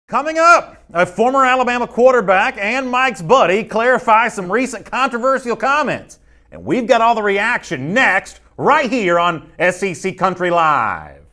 Coming up, a former Alabama quarterback and Mike's buddy clarify some recent controversial comments. And we've got all the reaction next, right here on SEC Country Live.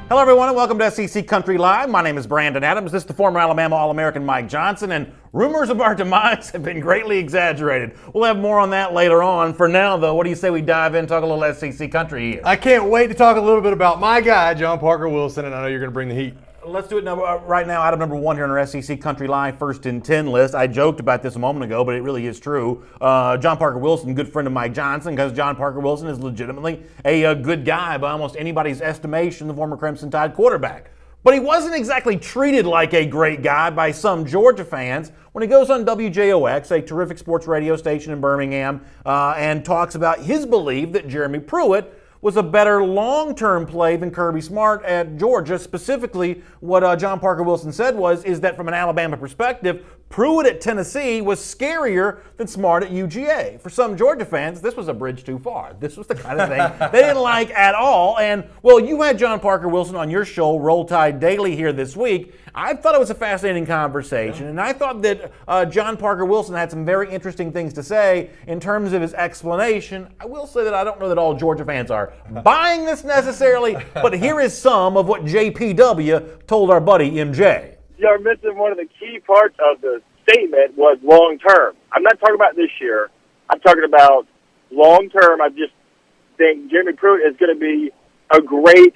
Hello, everyone, and welcome to SEC Country Live. My name is Brandon Adams. This is the former Alabama All-American Mike Johnson, and rumors of our demise have been greatly exaggerated. We'll have more on that later on. For now, though, what do you say we dive in and talk a little SEC Country here? I can't wait to talk a little bit about my guy, John Parker Wilson, and I know you're going to bring the heat. Let's do it now. Right now, item number one here on our SEC Country Live first and 10 list. I joked about this a moment ago, but it really is true. John Parker Wilson, good friend of Mike Johnson, because John Parker Wilson is legitimately a good guy by almost anybody's estimation, the former Crimson Tide quarterback. But he wasn't exactly treated like a great guy by some Georgia fans when he goes on WJOX, a terrific sports radio station in Birmingham, and talks about his belief that Jeromy Pruitt was a better long-term play than Kirby Smart at Georgia. Specifically, what John Parker Wilson said is that from an Alabama perspective, Pruitt at Tennessee was scarier than Smart at UGA. For some Georgia fans, this was a bridge too far. This was the kind of thing they didn't like at all. And, well, you had John Parker Wilson on your show, Roll Tide Daily, here this week. I thought it was a fascinating conversation, and I thought that John Parker Wilson had some very interesting things to say in terms of his explanation. I will say that I don't know that all Georgia fans are buying this necessarily, but here is some of what JPW told our buddy MJ. You're missing one of the key parts of the statement was long term. I'm not talking about this year. I'm talking about long term. I just think Jeromy Pruitt is going to be a great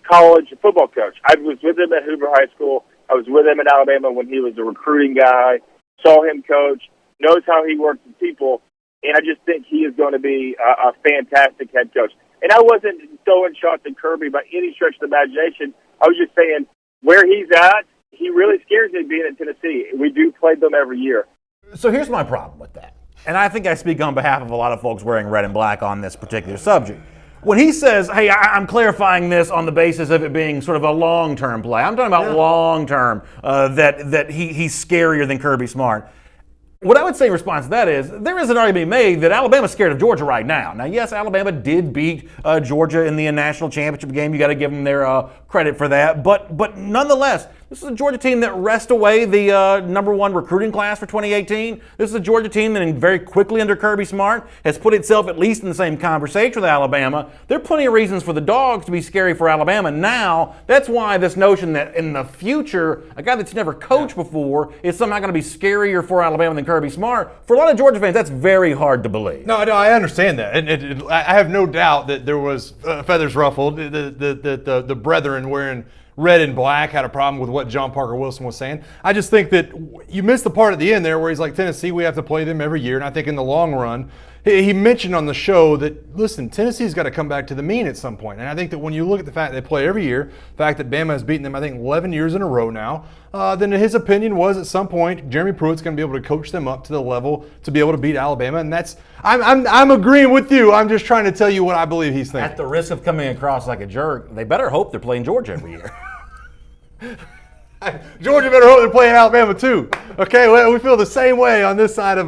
college football coach. I was with him at Hoover High School. I was with him in Alabama when he was a recruiting guy, saw him coach, knows how he works with people, and I just think he is going to be a fantastic head coach. And I wasn't throwing shots at Kirby by any stretch of the imagination. I was just saying where he's at, he really scares me being in Tennessee. We do play them every year. So here's my problem with that. And I think I speak on behalf of a lot of folks wearing red and black on this particular subject. When he says, hey, I'm clarifying this on the basis of it being sort of a long-term play. I'm talking about long-term, that he's scarier than Kirby Smart. What I would say in response to that is there is an argument to be made that Alabama's scared of Georgia right now. Now, yes, Alabama did beat Georgia in the national championship game. You got to give them their credit for that. But nonetheless, this is a Georgia team that wrested away the number one recruiting class for 2018. This is a Georgia team that very quickly under Kirby Smart has put itself at least in the same conversation with Alabama. There are plenty of reasons for the Dogs to be scary for Alabama now. That's why this notion that in the future, a guy that's never coached before is somehow going to be scarier for Alabama than Kirby Smart. For a lot of Georgia fans, that's very hard to believe. No, I understand that. And I have no doubt that there was feathers ruffled. The brethren wearing red and black had a problem with what John Parker Wilson was saying. I just think that you missed the part at the end there where he's like, Tennessee, we have to play them every year. And I think in the long run, he mentioned on the show that, listen, Tennessee's got to come back to the mean at some point. And I think that when you look at the fact they play every year, the fact that Bama has beaten them, I think, 11 years in a row now, then his opinion was at some point Jeromy Pruitt's going to be able to coach them up to the level to be able to beat Alabama. And that's I'm agreeing with you. I'm just trying to tell you what I believe he's thinking. At the risk of coming across like a jerk, they better hope they're playing Georgia every year. Georgia better hope they're playing Alabama too. Okay, well, we feel the same way on this side of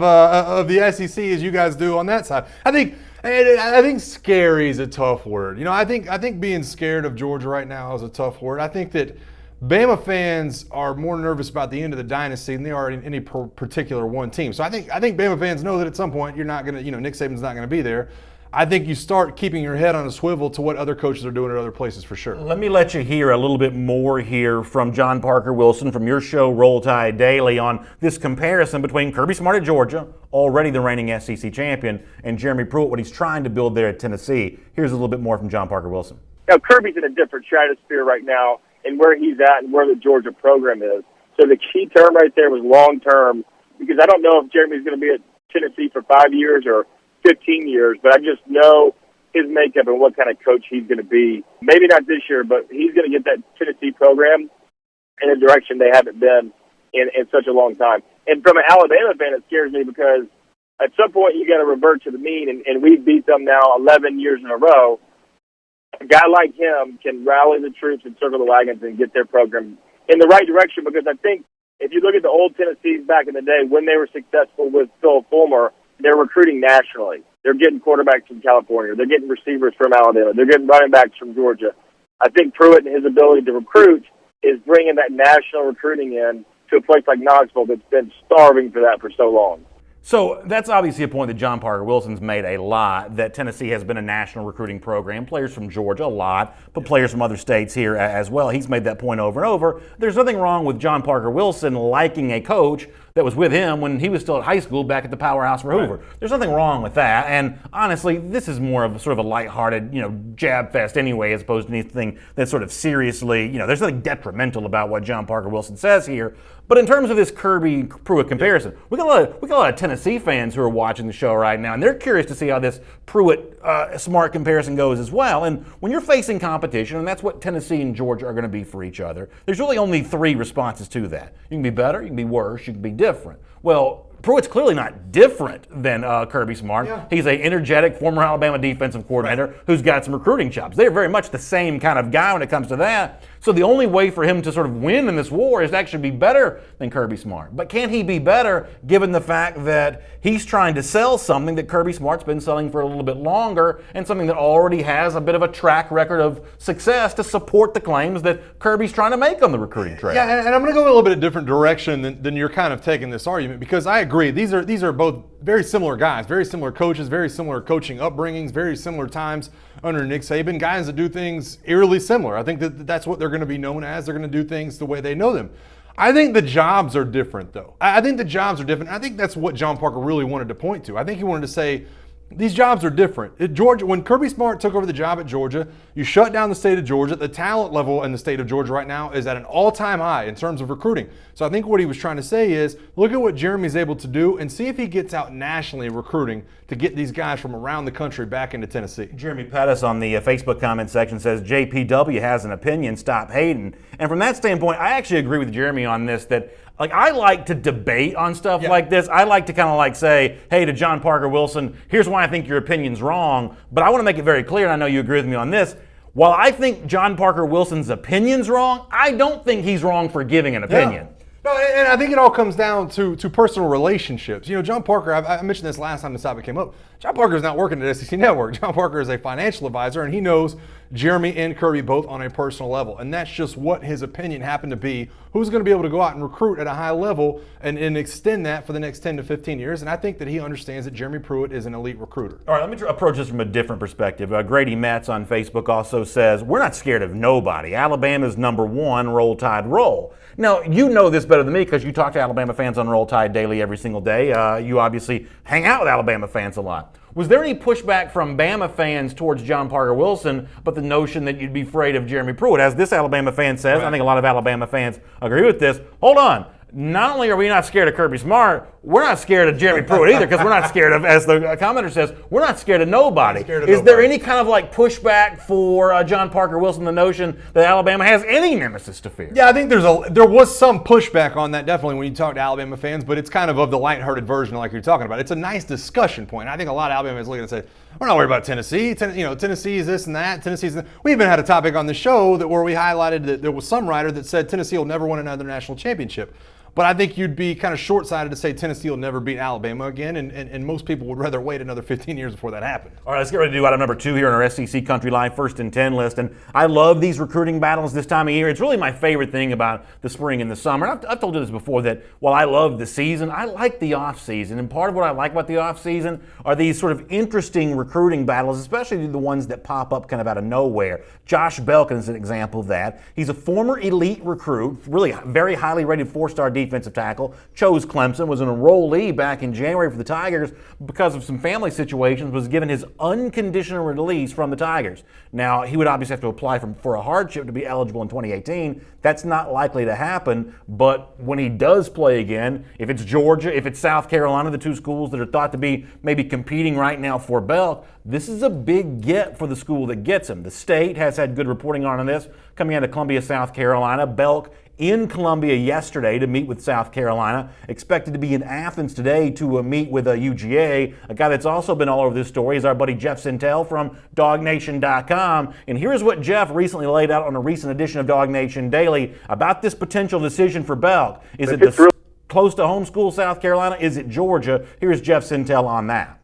the SEC as you guys do on that side. I think scary is a tough word. You know, I think being scared of Georgia right now is a tough word. I think that Bama fans are more nervous about the end of the dynasty than they are in any particular one team. So I think Bama fans know that at some point you're not going to, Nick Saban's not going to be there. I think you start keeping your head on a swivel to what other coaches are doing at other places for sure. Let me let you hear a little bit more here from John Parker Wilson from your show Roll Tide Daily on this comparison between Kirby Smart at Georgia, already the reigning SEC champion, and Jeromy Pruitt, what he's trying to build there at Tennessee. Here's a little bit more from John Parker Wilson. Now, Kirby's in a different stratosphere right now and where he's at and where the Georgia program is. So the key term right there was long term, because I don't know if Jeremy's going to be at Tennessee for 5 years or 15 years, but I just know his makeup and what kind of coach he's going to be. Maybe not this year, but he's going to get that Tennessee program in a direction they haven't been in such a long time. And from an Alabama fan, it scares me because at some point you got to revert to the mean, and we've beat them now 11 years in a row. A guy like him can rally the troops and circle the wagons and get their program in the right direction, because I think if you look at the old Tennessees back in the day when they were successful with Phil Fulmer, they're recruiting nationally. They're getting quarterbacks from California. They're getting receivers from Alabama. They're getting running backs from Georgia. I think Pruitt and his ability to recruit is bringing that national recruiting in to a place like Knoxville that's been starving for that for so long. So that's obviously a point that John Parker Wilson's made a lot, that Tennessee has been a national recruiting program. Players from Georgia, a lot, but players from other states here as well. He's made that point over and over. There's nothing wrong with John Parker Wilson liking a coach that was with him when he was still at high school back at the powerhouse for Hoover. There's nothing wrong with that. And honestly, this is more of sort of a lighthearted, jab fest anyway, as opposed to anything that's sort of seriously, there's nothing detrimental about what John Parker Wilson says here. But in terms of this Kirby Pruitt comparison, we got a lot of Tennessee fans who are watching the show right now, and they're curious to see how this Pruitt smart comparison goes as well. And when you're facing competition, and that's what Tennessee and Georgia are going to be for each other, there's really only three responses to that. You can be better, you can be worse, you can be different. Well, Pruitt's clearly not different than Kirby Smart. Yeah. He's an energetic former Alabama defensive coordinator who's got some recruiting chops. They're very much the same kind of guy when it comes to that. So the only way for him to sort of win in this war is to actually be better than Kirby Smart. But can he be better given the fact that he's trying to sell something that Kirby Smart's been selling for a little bit longer, and something that already has a bit of a track record of success to support the claims that Kirby's trying to make on the recruiting trail? Yeah, and I'm going to go a little bit a different direction than you're kind of taking this argument, because I agree. These are both very similar guys, very similar coaches, very similar coaching upbringings, very similar times under Nick Saban, guys that do things eerily similar. I think that's what they're going to be known as. They're going to do things the way they know them. I think the jobs are different, though. I think the jobs are different. I think that's what John Parker really wanted to point to. I think he wanted to say, these jobs are different. At Georgia, when Kirby Smart took over the job at Georgia, you shut down the state of Georgia. The talent level in the state of Georgia right now is at an all-time high in terms of recruiting. So I think what he was trying to say is, look at what Jeremy's able to do and see if he gets out nationally recruiting to get these guys from around the country back into Tennessee. Jeremy Pettis on the Facebook comment section says, JPW has an opinion, stop hating. And from that standpoint, I actually agree with Jeremy on this, that I like to debate on stuff like this. I like to kind of say, hey, to John Parker Wilson, here's why I think your opinion's wrong. But I want to make it very clear, and I know you agree with me on this. While I think John Parker Wilson's opinion's wrong, I don't think he's wrong for giving an opinion. Yeah. No, and I think it all comes down to personal relationships. John Parker, I mentioned this last time this topic came up. John Parker is not working at SEC Network. John Parker is a financial advisor, and he knows Jeremy and Kirby both on a personal level. And that's just what his opinion happened to be. Who's going to be able to go out and recruit at a high level and extend that for the next 10 to 15 years. And I think that he understands that Jeremy Pruitt is an elite recruiter. All right, let me approach this from a different perspective. Grady Metz on Facebook also says, we're not scared of nobody. Alabama's number one, Roll Tide Roll. Now, you know this better than me because you talk to Alabama fans on Roll Tide daily every single day. You obviously hang out with Alabama fans a lot. Was there any pushback from Bama fans towards John Parker Wilson, but the notion that you'd be afraid of Jeremy Pruitt? As this Alabama fan says, right. I think a lot of Alabama fans agree with this. Hold on. Not only are we not scared of Kirby Smart, we're not scared of Jeremy Pruitt either, because we're not scared of, as the commenter says, we're not scared of nobody. Is there any kind of pushback for John Parker Wilson, the notion that Alabama has any nemesis to fear? Yeah, I think there was some pushback on that definitely when you talk to Alabama fans, but it's kind of the lighthearted version like you're talking about. It's a nice discussion point. I think a lot of Alabama fans look at it and say, we're not worried about Tennessee. Tennessee is this and that. We even had a topic on the show where we highlighted that there was some writer that said Tennessee will never win another national championship. But I think you'd be kind of short-sighted to say Tennessee will never beat Alabama again, and most people would rather wait another 15 years before that happened. All right, let's get ready to do item number 2 here on our SEC Country Live First and 10 list. And I love these recruiting battles this time of year. It's really my favorite thing about the spring and the summer. I've told you this before, that while I love the season, I like the off-season. And part of what I like about the off-season are these sort of interesting recruiting battles, especially the ones that pop up kind of out of nowhere. Josh Belk is an example of that. He's a former elite recruit, really very highly rated 4-star defensive tackle. Chose Clemson, was an enrollee back in January for the Tigers, because of some family situations, was given his unconditional release from the Tigers. Now, he would obviously have to apply for a hardship to be eligible in 2018. That's not likely to happen, but when he does play again, if it's Georgia, if it's South Carolina, the two schools that are thought to be maybe competing right now for Belk, this is a big get for the school that gets him. The state has had good reporting on this, coming out of Columbia, South Carolina. Belk in Columbia yesterday to meet with South Carolina, expected to be in Athens today to meet with UGA. A guy that's also been all over this story is our buddy Jeff Sintel from DogNation.com. And here's what Jeff recently laid out on a recent edition of Dog Nation Daily about this potential decision for Belk. close to home school, South Carolina? Is it Georgia? Here's Jeff Sintel on that.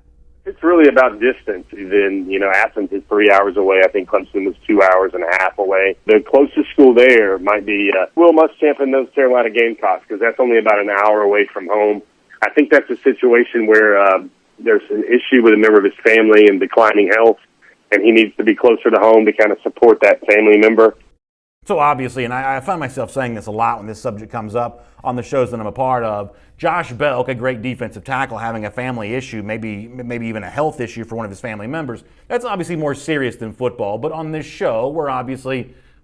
It's really about distance. Then, Athens is 3 hours away. I think Clemson was 2 hours and a half away. The closest school there might be Will Muschamp and those Carolina Gamecocks, because that's only about an hour away from home. I think that's a situation where there's an issue with a member of his family and declining health, and he needs to be closer to home to kind of support that family member. So obviously, and I find myself saying this a lot when this subject comes up on the shows that I'm a part of, Josh Belk, a great defensive tackle, having a family issue, maybe even a health issue for one of his family members, that's obviously more serious than football. But on this show, we're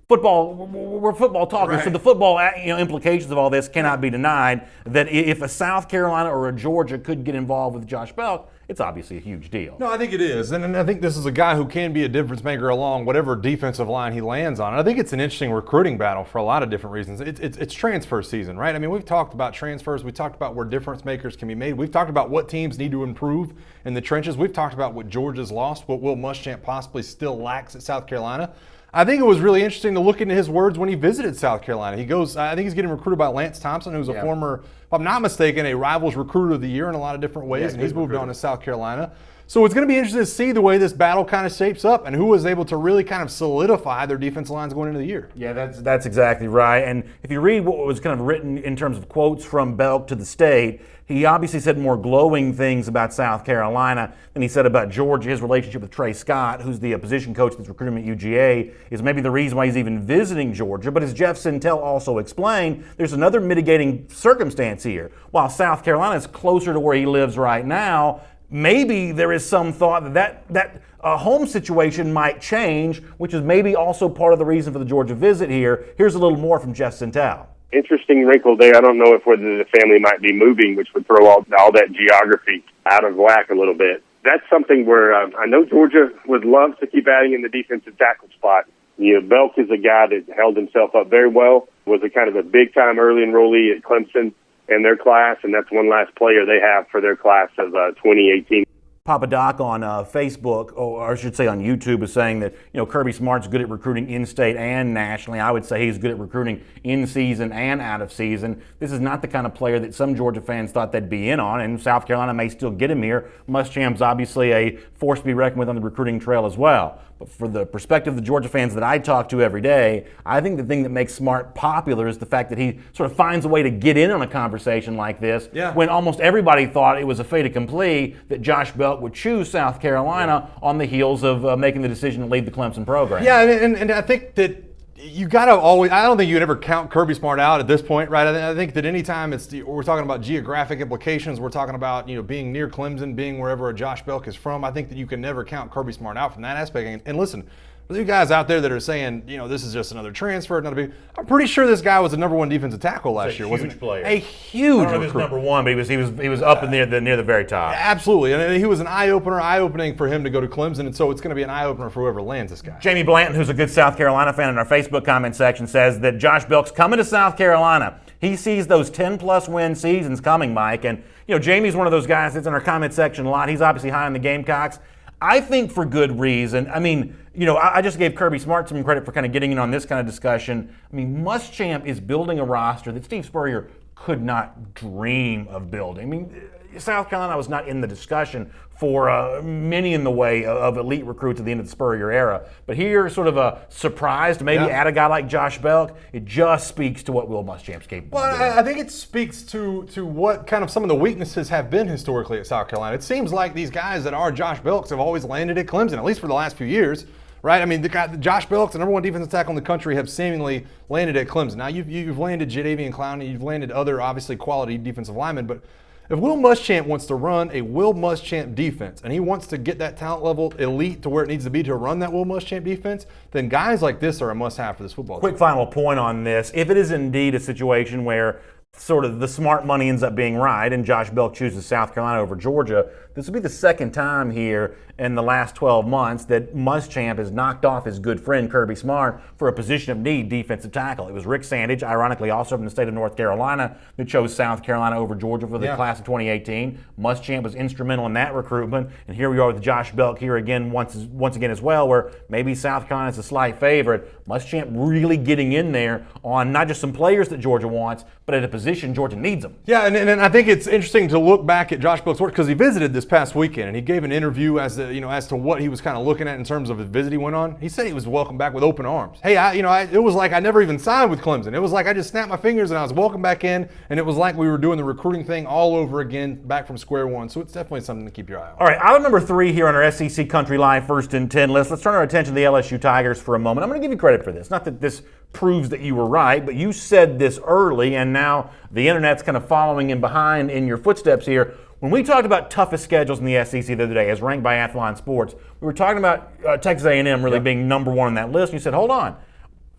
football talkers, right. So the football implications of all this cannot be denied. That if a South Carolina or a Georgia could get involved with Josh Belk, it's obviously a huge deal. No, I think it is. And I think this is a guy who can be a difference maker along whatever defensive line he lands on. And I think it's an interesting recruiting battle for a lot of different reasons. It's transfer season, right? I mean, we've talked about transfers. We talked about where difference makers can be made. We've talked about what teams need to improve in the trenches. We've talked about what Georgia's lost, what Will Muschamp possibly still lacks at South Carolina. I think it was really interesting to look into his words when he visited South Carolina. He goes, I think he's getting recruited by Lance Thompson, who's a former, if I'm not mistaken, a Rivals Recruiter of the Year in a lot of different ways, and he's moved on to South Carolina. So it's going to be interesting to see the way this battle kind of shapes up and who was able to really kind of solidify their defensive lines going into the year. Yeah, that's exactly right. And if you read what was kind of written in terms of quotes from Belk to the State, he obviously said more glowing things about South Carolina than he said about Georgia. His relationship with Trey Scott, who's the position coach that's recruiting at UGA, is maybe the reason why he's even visiting Georgia. But as Jeff Sintel also explained, there's another mitigating circumstance here. While South Carolina is closer to where he lives right now, maybe there is some thought that home situation might change, which is maybe also part of the reason for the Georgia visit here. Here's a little more from Jeff Sintel. Interesting wrinkle there. I don't know if whether the family might be moving, which would throw all that geography out of whack a little bit. That's something where I know Georgia would love to keep adding in the defensive tackle spot. Belk is a guy that held himself up very well, was a kind of a big-time early enrollee at Clemson in their class, and that's one last player they have for their class of 2018. Papa Doc on Facebook, or I should say on YouTube, is saying that Kirby Smart's good at recruiting in-state and nationally. I would say he's good at recruiting in-season and out of season. This is not the kind of player that some Georgia fans thought they'd be in on, and South Carolina may still get him here. Muschamp's obviously a force to be reckoned with on the recruiting trail as well. But for the perspective of the Georgia fans that I talk to every day, I think the thing that makes Smart popular is the fact that he sort of finds a way to get in on a conversation like this when almost everybody thought it was a fait accompli that Josh Belk would choose South Carolina on the heels of making the decision to lead the Clemson program. Yeah, and I think that you got to always – I don't think you would ever count Kirby Smart out at this point, right? I think that anytime we're talking about geographic implications, we're talking about being near Clemson, being wherever a Josh Belk is from, I think that you can never count Kirby Smart out from that aspect. And listen – for you guys out there that are saying, this is just another transfer, I'm pretty sure this guy was the number one defensive tackle last year, wasn't he? Player. A huge I don't know if he was number one, but he was up near the very top. Absolutely, and he was an eye-opening for him to go to Clemson, and so it's going to be an eye-opener for whoever lands this guy. Jamie Blanton, who's a good South Carolina fan in our Facebook comment section, says that Josh Belk's coming to South Carolina. He sees those 10-plus win seasons coming, Mike, and Jamie's one of those guys that's in our comment section a lot. He's obviously high on the Gamecocks. I think for good reason. I mean, I just gave Kirby Smart some credit for kind of getting in on this kind of discussion. I mean, Muschamp is building a roster that Steve Spurrier could not dream of building. I mean, South Carolina was not in the discussion for many in the way of elite recruits at the end of the Spurrier era. But here, sort of a surprise to maybe add a guy like Josh Belk, it just speaks to what Will Muschamp's capable of doing. Well, I think it speaks to what kind of some of the weaknesses have been historically at South Carolina. It seems like these guys that are Josh Belks have always landed at Clemson, at least for the last few years. Right, I mean, the Josh Belk, the number one defensive tackle in the country, have seemingly landed at Clemson. Now, you've landed Jadeveon Clowney, you've landed other obviously quality defensive linemen, but if Will Muschamp wants to run a Will Muschamp defense and he wants to get that talent level elite to where it needs to be to run that Will Muschamp defense, then guys like this are a must-have for this football team. Quick final point on this. If it is indeed a situation where sort of the smart money ends up being right and Josh Belk chooses South Carolina over Georgia, this will be the second time here in the last 12 months that Muschamp has knocked off his good friend Kirby Smart for a position of need, defensive tackle. It was Rick Sandage, ironically also from the state of North Carolina, that chose South Carolina over Georgia for the class of 2018. Muschamp was instrumental in that recruitment, and here we are with Josh Belk here again once again as well, where maybe South Carolina's a slight favorite. Muschamp really getting in there on not just some players that Georgia wants, but at a position position Georgia needs them. Yeah, and I think it's interesting to look back at Josh Belk's work because he visited this past weekend and he gave an interview as to what he was kind of looking at in terms of his visit he went on. He said he was welcomed back with open arms. Hey, it was like I never even signed with Clemson. It was like I just snapped my fingers and I was welcomed back in, and it was like we were doing the recruiting thing all over again, back from square one. So it's definitely something to keep your eye on. All right, item number 3 here on our SEC Country Line First and 10 list. Let's turn our attention to the LSU Tigers for a moment. I'm going to give you credit for this. Not that this proves that you were right, but you said this early, and now the internet's kind of following in behind in your footsteps here. When we talked about toughest schedules in the SEC the other day, as ranked by Athlon Sports, we were talking about Texas A&M really being number 1 on that list. And you said, hold on.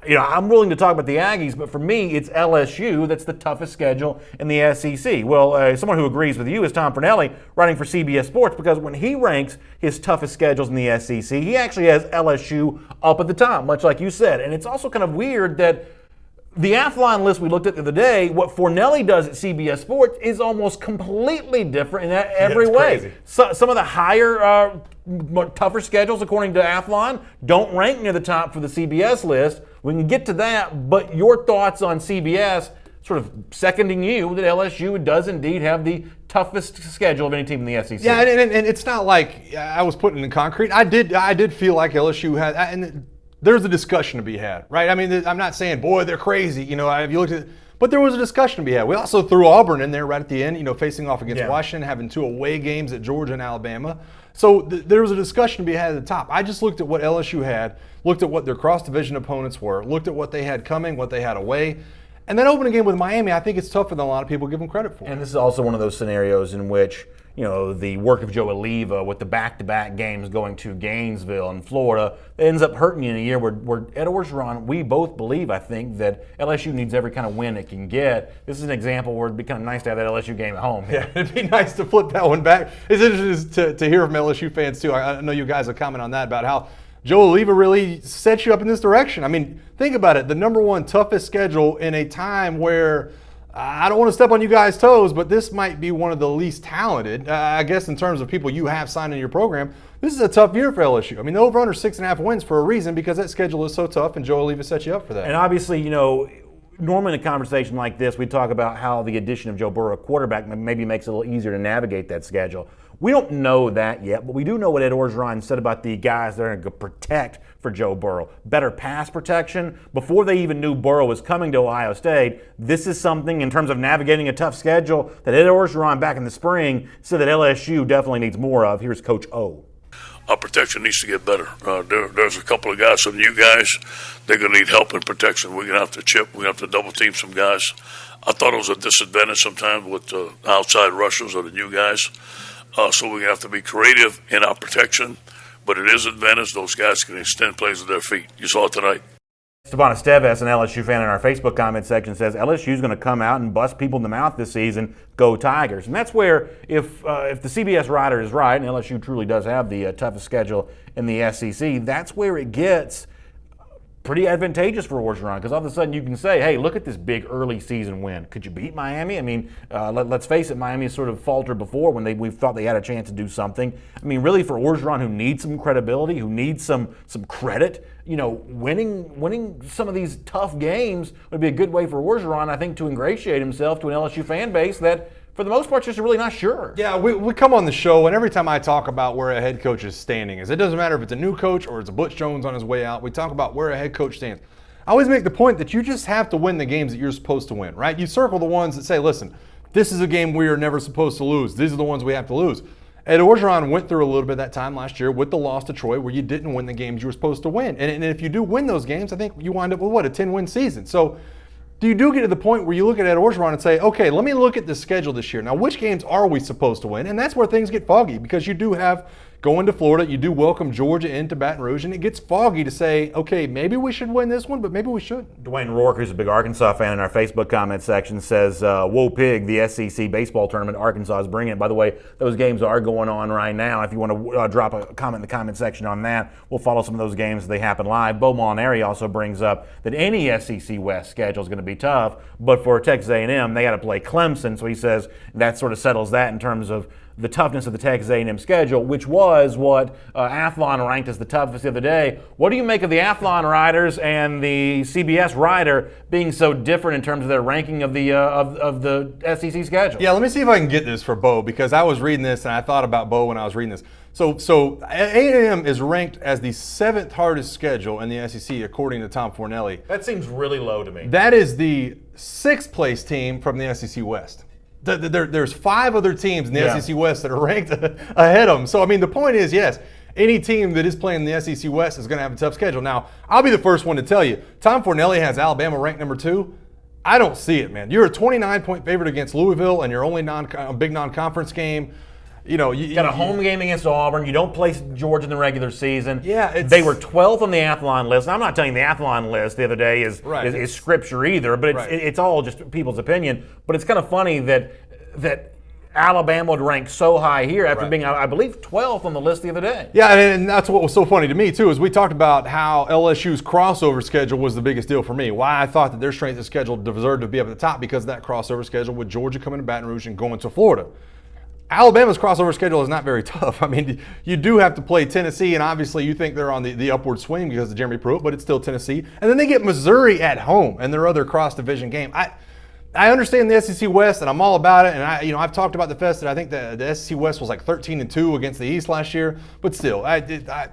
I'm willing to talk about the Aggies, but for me, it's LSU that's the toughest schedule in the SEC. Well, someone who agrees with you is Tom Fornelli, writing for CBS Sports, because when he ranks his toughest schedules in the SEC, he actually has LSU up at the top, much like you said. And it's also kind of weird that the Athlon list we looked at the other day, what Fornelli does at CBS Sports is almost completely different in every way. Crazy. Some of the higher, tougher schedules, according to Athlon, don't rank near the top for the CBS list. We can get to that, but your thoughts on CBS sort of seconding you that LSU does indeed have the toughest schedule of any team in the SEC. Yeah, and it's not like I was putting it in concrete. I did feel like LSU had, and there's a discussion to be had, right? I mean, I'm not saying, boy, they're crazy. If you looked at, but there was a discussion to be had. We also threw Auburn in there right at the end, facing off against Washington, having 2 away games at Georgia and Alabama. So there was a discussion to be had at the top. I just looked at what LSU had, looked at what their cross-division opponents were, looked at what they had coming, what they had away. And then opening game with Miami, I think it's tougher than a lot of people give them credit for. And this is also one of those scenarios in which, the work of Joe Oliva with the back-to-back games going to Gainesville and Florida ends up hurting you in a year where Ed Orgeron, we both believe, I think, that LSU needs every kind of win it can get. This is an example where it'd be kind of nice to have that LSU game at home. Yeah, it'd be nice to flip that one back. It's interesting to hear from LSU fans, too. I know you guys will comment on that, about how Joe Oliva really sets you up in this direction. I mean, think about it. The number 1 toughest schedule in a time where I don't want to step on you guys' toes, but this might be one of the least talented, I guess, in terms of people you have signed in your program. This is a tough year for LSU. I mean, the over-under 6.5 wins for a reason, because that schedule is so tough, and Joe Oliva sets you up for that. And obviously, normally in a conversation like this, we talk about how the addition of Joe Burrow, quarterback, maybe makes it a little easier to navigate that schedule. We don't know that yet, but we do know what Ed Orgeron said about the guys that are going to protect for Joe Burrow. Better pass protection. Before they even knew Burrow was coming to Ohio State, this is something in terms of navigating a tough schedule that Ed Orgeron back in the spring said that LSU definitely needs more of. Here's Coach O. Our protection needs to get better. There's a couple of guys, some new guys, they're going to need help in protection. We're going to have to chip. We're going to have to double team some guys. I thought it was a disadvantage sometimes with the outside rushers or the new guys. So we're going to have to be creative in our protection. But it is an advantage. Those guys can extend plays with their feet. You saw it tonight. Esteban Esteves, an LSU fan in our Facebook comment section, says LSU's going to come out and bust people in the mouth this season. Go Tigers. And that's where, if the CBS writer is right, and LSU truly does have the toughest schedule in the SEC, that's where it gets pretty advantageous for Orgeron, because all of a sudden you can say, hey, look at this big early season win. Could you beat Miami? I mean, let's face it, Miami sort of faltered before when we thought they had a chance to do something. I mean, really for Orgeron, who needs some credibility, who needs some credit, winning some of these tough games would be a good way for Orgeron, I think, to ingratiate himself to an LSU fan base that, for the most part, just really not sure. Yeah, we come on the show, and every time I talk about where a head coach's standing is, it doesn't matter if it's a new coach or it's a Butch Jones on his way out, we talk about where a head coach stands. I always make the point that you just have to win the games that you're supposed to win, right? You circle the ones that say, listen, this is a game we are never supposed to lose. These are the ones we have to lose. Ed Orgeron went through a little bit that time last year with the loss to Troy, where you didn't win the games you were supposed to win. And if you do win those games, I think you wind up with, a 10-win season. So you do get to the point where you look at Ed Orgeron and say, okay, let me look at the schedule this year. Now, which games are we supposed to win? And that's where things get foggy, because you do have, going to Florida, you do welcome Georgia into Baton Rouge, and it gets foggy to say, okay, maybe we should win this one, but maybe we shouldn't. Dwayne Rourke, who's a big Arkansas fan in our Facebook comment section, says, whoa pig, the SEC baseball tournament, Arkansas is bringing it. By the way, those games are going on right now. If you want to drop a comment in the comment section on that, we'll follow some of those games as they happen live. Bo Molinari also brings up that any SEC West schedule is going to be tough, but for Texas A&M, they got to play Clemson, so he says that sort of settles that in terms of the toughness of the Texas A&M schedule, which was what Athlon ranked as the toughest the other day. What do you make of the Athlon riders and the CBS rider being so different in terms of their ranking of the SEC schedule? Yeah, let me see if I can get this for Bo, because I was reading this and I thought about Bo when I was reading this. So A&M is ranked as the 7th hardest schedule in the SEC according to Tom Fornelli. That seems really low to me. That is the 6th place team from the SEC West. There's 5 other teams in the SEC West that are ranked ahead of them. So, I mean, the point is, yes, any team that is playing the SEC West is going to have a tough schedule. Now, I'll be the first one to tell you, Tom Fornelli has Alabama ranked number 2. I don't see it, man. You're a 29-point favorite against Louisville and your only big non-conference game. You know, you got a home game against Auburn. You don't play Georgia in the regular season. Yeah, they were 12th on the Athlon list. And I'm not telling you the Athlon list the other day is scripture either, but it's all just people's opinion. But it's kind of funny that Alabama would rank so high here after being, I believe, 12th on the list the other day. Yeah, and that's what was so funny to me, too, is we talked about how LSU's crossover schedule was the biggest deal for me. Why I thought that their strength of schedule deserved to be up at the top, because of that crossover schedule with Georgia coming to Baton Rouge and going to Florida. Alabama's crossover schedule is not very tough. I mean, you do have to play Tennessee, and obviously you think they're on the upward swing because of Jeromy Pruitt, but it's still Tennessee. And then they get Missouri at home in their other cross-division game. I understand the SEC West, and I'm all about it. And I've talked about the Fest that I think the SEC West was like 13-2 against the East last year. But still, I'm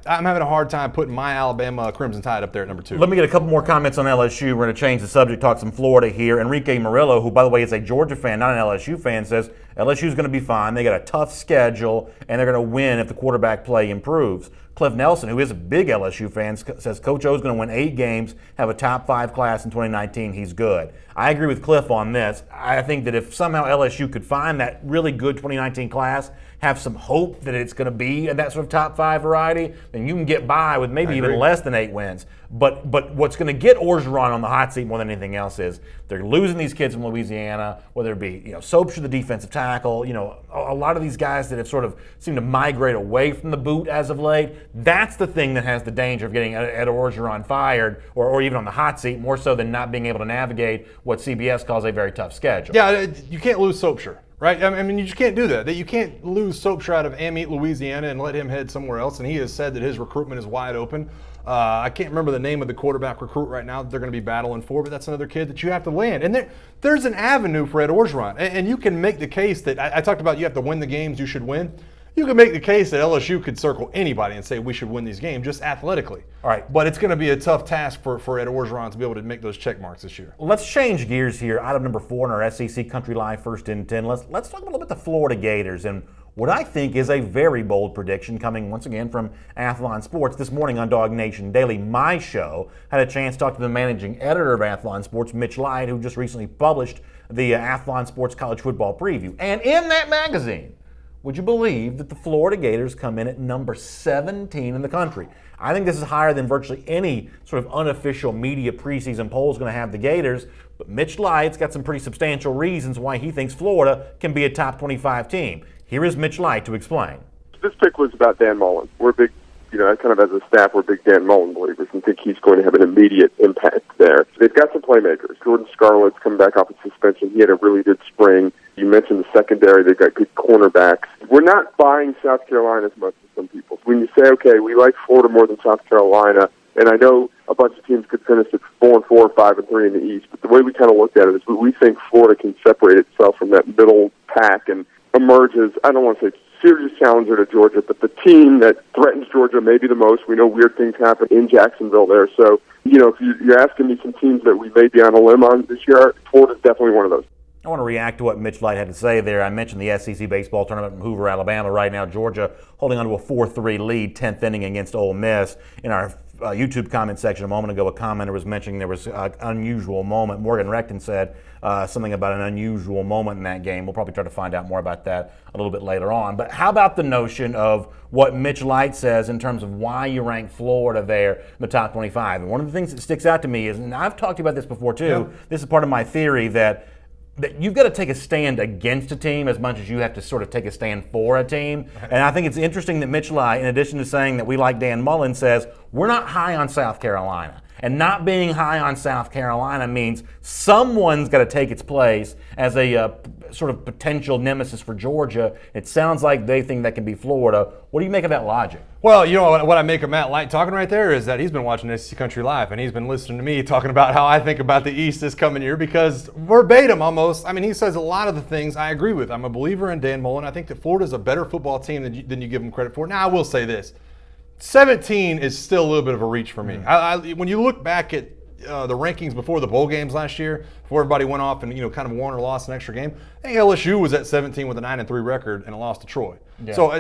having a hard time putting my Alabama Crimson Tide up there at number 2. Let me get a couple more comments on LSU. We're going to change the subject, talk some Florida here. Enrique Murillo, who, by the way, is a Georgia fan, not an LSU fan, says LSU's going to be fine. They got a tough schedule, and they're going to win if the quarterback play improves. Cliff Nelson, who is a big LSU fan, says Coach O's going to win 8 games, have a top 5 class in 2019. He's good. I agree with Cliff on this. I think that if somehow LSU could find that really good 2019 class, have some hope that it's going to be that sort of top 5 variety, then you can get by with maybe even less than 8 wins. But what's going to get Orgeron on the hot seat more than anything else is they're losing these kids from Louisiana, whether it be Soapshire, the defensive tackle, a lot of these guys that have sort of seemed to migrate away from the boot as of late. That's the thing that has the danger of getting Ed Orgeron fired or even on the hot seat, more so than not being able to navigate what CBS calls a very tough schedule. Yeah, you can't lose Soapshire. Right? I mean, you just can't do that. You can't lose Soapshire out of Amite, Louisiana, and let him head somewhere else. And he has said that his recruitment is wide open. I can't remember the name of the quarterback recruit right now that they're going to be battling for, but that's another kid that you have to land. And there's an avenue for Ed Orgeron. And you can make the case that I talked about you have to win the games you should win. You can make the case that LSU could circle anybody and say we should win these games just athletically. All right. But it's going to be a tough task for Ed Orgeron to be able to make those check marks this year. Let's change gears here. Item number 4 in our SEC Country Live First in 10. Let's talk a little bit the Florida Gators and what I think is a very bold prediction coming once again from Athlon Sports. This morning on Dog Nation Daily, my show had a chance to talk to the managing editor of Athlon Sports, Mitch Light, who just recently published the Athlon Sports College Football Preview. And in that magazine, would you believe that the Florida Gators come in at number 17 in the country? I think this is higher than virtually any sort of unofficial media preseason poll is going to have the Gators. But Mitch Light's got some pretty substantial reasons why he thinks Florida can be a top 25 team. Here is Mitch Light to explain. This pick was about Dan Mullen. We're big, kind of as a staff, we're big Dan Mullen believers and think he's going to have an immediate impact there. They've got some playmakers. Jordan Scarlett's coming back off of suspension. He had a really good spring. You mentioned the secondary. They've got good cornerbacks. We're not buying South Carolina as much as some people. When you say, okay, we like Florida more than South Carolina, and I know a bunch of teams could finish at 4-4, 5-3 in the East, but the way we kind of looked at it is we think Florida can separate itself from that middle pack and emerge as, I don't want to say serious challenger to Georgia, but the team that threatens Georgia maybe the most. We know weird things happen in Jacksonville there. So, if you're asking me some teams that we may be on a limb on this year, Florida's definitely one of those. I want to react to what Mitch Light had to say there. I mentioned the SEC baseball tournament in Hoover, Alabama. Right now, Georgia holding on to a 4-3 lead, 10th inning against Ole Miss. In our YouTube comment section a moment ago, a commenter was mentioning there was an unusual moment. Morgan Recton said something about an unusual moment in that game. We'll probably try to find out more about that a little bit later on. But how about the notion of what Mitch Light says in terms of why you rank Florida there in the top 25? And one of the things that sticks out to me is, and I've talked to you about this before too, this is part of my theory that you've got to take a stand against a team as much as you have to sort of take a stand for a team. And I think it's interesting that Mitch Light, in addition to saying that we like Dan Mullen, says we're not high on South Carolina. And not being high on South Carolina means someone's got to take its place as a sort of potential nemesis for Georgia. It sounds like they think that can be Florida. What do you make of that logic? Well, you know what I make of Matt Light talking right there is that he's been watching SEC Country Live, and he's been listening to me talking about how I think about the East this coming year, because verbatim almost, I mean, he says a lot of the things I agree with. I'm a believer in Dan Mullen. I think that Florida's a better football team than you give them credit for. Now, I will say this. 17 is still a little bit of a reach for me. When you look back at the rankings before the bowl games last year, before everybody went off and kind of won or lost an extra game, I think LSU was at 17 with a 9-3 record and a loss to Troy. Yeah. So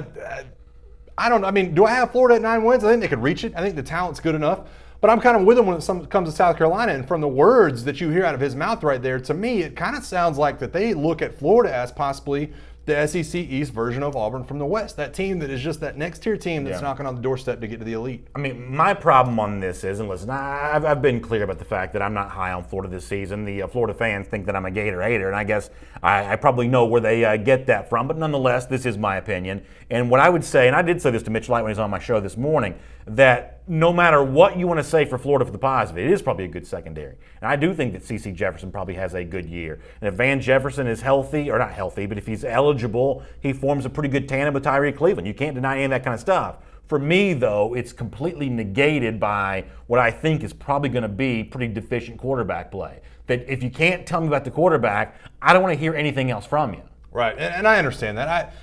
I don't. I mean, do I have Florida at 9 wins? I think they could reach it. I think the talent's good enough. But I'm kind of with him when it comes to South Carolina. And from the words that you hear out of his mouth right there, to me, it kind of sounds like that they look at Florida as possibly the SEC East version of Auburn from the West. That team that is just that next tier team that's knocking on the doorstep to get to the elite. I mean, my problem on this is, and listen, I've been clear about the fact that I'm not high on Florida this season. The Florida fans think that I'm a Gator hater, and I guess I probably know where they get that from. But nonetheless, this is my opinion. And what I would say, and I did say this to Mitch Light when he was on my show this morning, that no matter what you want to say for Florida for the positive, it is probably a good secondary. And I do think that C.C. Jefferson probably has a good year. And if Van Jefferson is healthy, or not healthy, but if he's eligible, he forms a pretty good tandem with Tyree Cleveland. You can't deny any of that kind of stuff. For me, though, it's completely negated by what I think is probably going to be pretty deficient quarterback play. That if you can't tell me about the quarterback, I don't want to hear anything else from you. Right, and I understand that.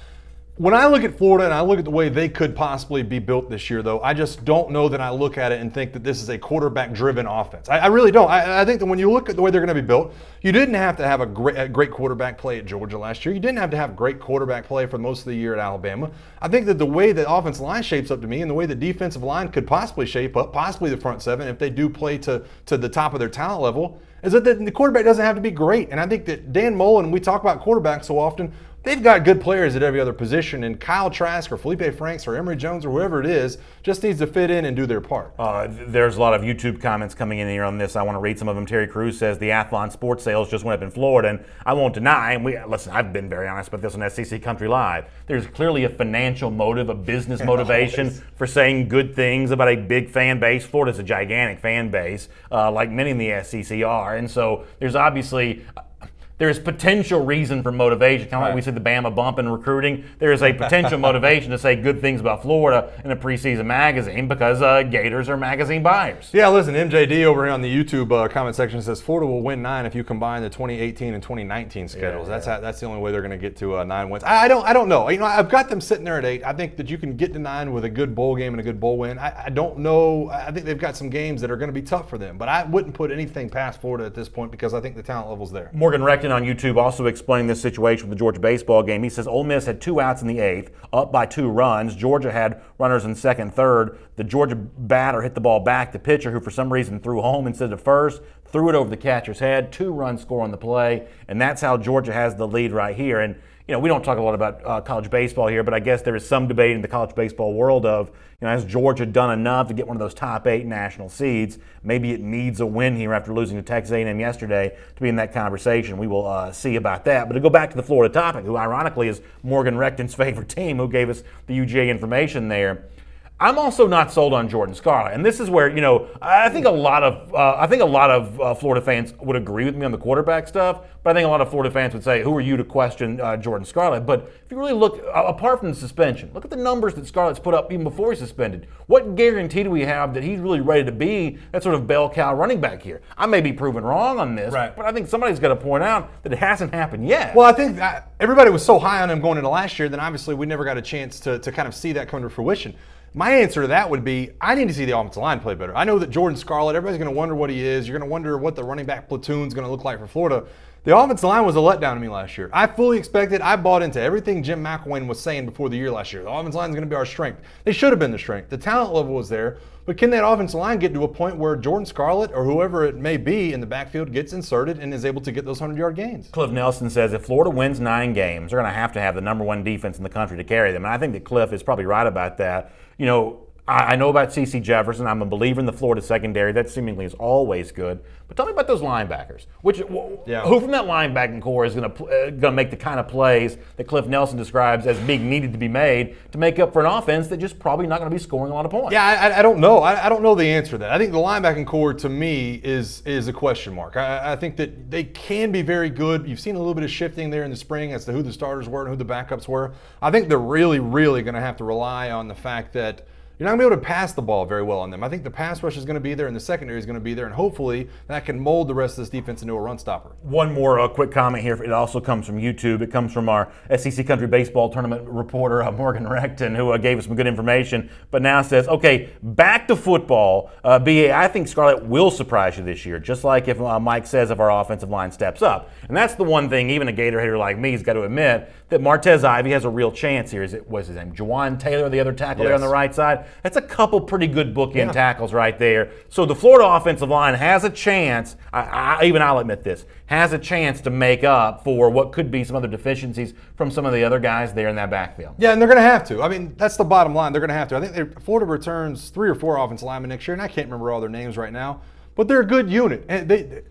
When I look at Florida and I look at the way they could possibly be built this year, though, I just don't know that I look at it and think that this is a quarterback-driven offense. I really don't. I think that when you look at the way they're going to be built, you didn't have to have a great quarterback play at Georgia last year. You didn't have to have great quarterback play for most of the year at Alabama. I think that the way the offensive line shapes up to me and the way the defensive line could possibly shape up, possibly the front seven, if they do play to the top of their talent level, is that the quarterback doesn't have to be great. And I think that Dan Mullen, we talk about quarterbacks so often, they've got good players at every other position, and Kyle Trask or Felipe Franks or Emory Jones or whoever it is just needs to fit in and do their part. There's a lot of YouTube comments coming in here on this. I want to read some of them. Terry Crews says the Athlon sports sales just went up in Florida, and I won't deny, and listen, I've been very honest about this on SEC Country Live. There's clearly a financial motive, a business motivation for saying good things about a big fan base. Florida's a gigantic fan base, like many in the SEC are, and so there's obviously there's potential reason for motivation. Kind of like we said the Bama bump in recruiting. There is a potential motivation to say good things about Florida in a preseason magazine because Gators are magazine buyers. Yeah, listen, MJD over here on the YouTube comment section says Florida will win 9 if you combine the 2018 and 2019 schedules. Yeah. That's the only way they're going to get to 9 wins. I don't know. I've got them sitting there at 8. I think that you can get to 9 with a good bowl game and a good bowl win. I don't know. I think they've got some games that are going to be tough for them, but I wouldn't put anything past Florida at this point because I think the talent level's there. Morgan Recton on YouTube also explaining this situation with the Georgia baseball game. He says Ole Miss had 2 outs in the 8th, up by 2 runs. Georgia had runners in second, third. The Georgia batter hit the ball back. The pitcher, who for some reason threw home instead of first, threw it over the catcher's head. 2-run score on the play, and that's how Georgia has the lead right here. And we don't talk a lot about college baseball here, but I guess there is some debate in the college baseball world of, has Georgia done enough to get one of those top 8 national seeds? Maybe it needs a win here after losing to Texas A&M yesterday to be in that conversation. We will see about that. But to go back to the Florida topic, who ironically is Morgan Recton's favorite team, who gave us the UGA information there, I'm also not sold on Jordan Scarlett, and this is where I think a lot of Florida fans would agree with me on the quarterback stuff, but I think a lot of Florida fans would say, "Who are you to question Jordan Scarlett?" But if you really look, apart from the suspension, look at the numbers that Scarlett's put up even before he's suspended. What guarantee do we have that he's really ready to be that sort of bell cow running back here? I may be proven wrong on this, but I think somebody's got to point out that it hasn't happened yet. Well, I think that everybody was so high on him going into last year that obviously we never got a chance to kind of see that come to fruition. My answer to that would be, I need to see the offensive line play better. I know that Jordan Scarlett, everybody's going to wonder what he is. You're going to wonder what the running back platoon is going to look like for Florida. The offensive line was a letdown to me last year. I fully expected, I bought into everything Jim McElwain was saying before the year last year. The offensive line is going to be our strength. They should have been the strength. The talent level was there. But can that offensive line get to a point where Jordan Scarlett or whoever it may be in the backfield gets inserted and is able to get those 100-yard gains? Cliff Nelson says if Florida wins 9 games, they're going to have the number 1 defense in the country to carry them. And I think that Cliff is probably right about that. I know about C.C. Jefferson. I'm a believer in the Florida secondary. That seemingly is always good. But tell me about those linebackers. Who from that linebacking core is going to make the kind of plays that Cliff Nelson describes as being needed to be made to make up for an offense that just probably not going to be scoring a lot of points? Yeah, I don't know. I don't know the answer to that. I think the linebacking core, to me, is a question mark. I think that they can be very good. You've seen a little bit of shifting there in the spring as to who the starters were and who the backups were. I think they're really, really going to have to rely on the fact that you're not going to be able to pass the ball very well on them. I think the pass rush is going to be there and the secondary is going to be there, and hopefully that can mold the rest of this defense into a run stopper. One more quick comment here. It also comes from YouTube. It comes from our SEC Country Baseball Tournament reporter, Morgan Recton, who gave us some good information, but now says, okay, back to football. BA, I think Scarlett will surprise you this year, just like if Mike says if our offensive line steps up. And that's the one thing even a Gator hater like me has got to admit, that Martez Ivey has a real chance here. What's his name? Juwan Taylor, the other tackle there on the right side. That's a couple pretty good bookend tackles right there. So the Florida offensive line has a chance, I'll admit this, has a chance to make up for what could be some other deficiencies from some of the other guys there in that backfield. Yeah, and they're going to have to. I mean, that's the bottom line. They're going to have to. I think Florida returns 3 or 4 offensive linemen next year, and I can't remember all their names right now, but they're a good unit. And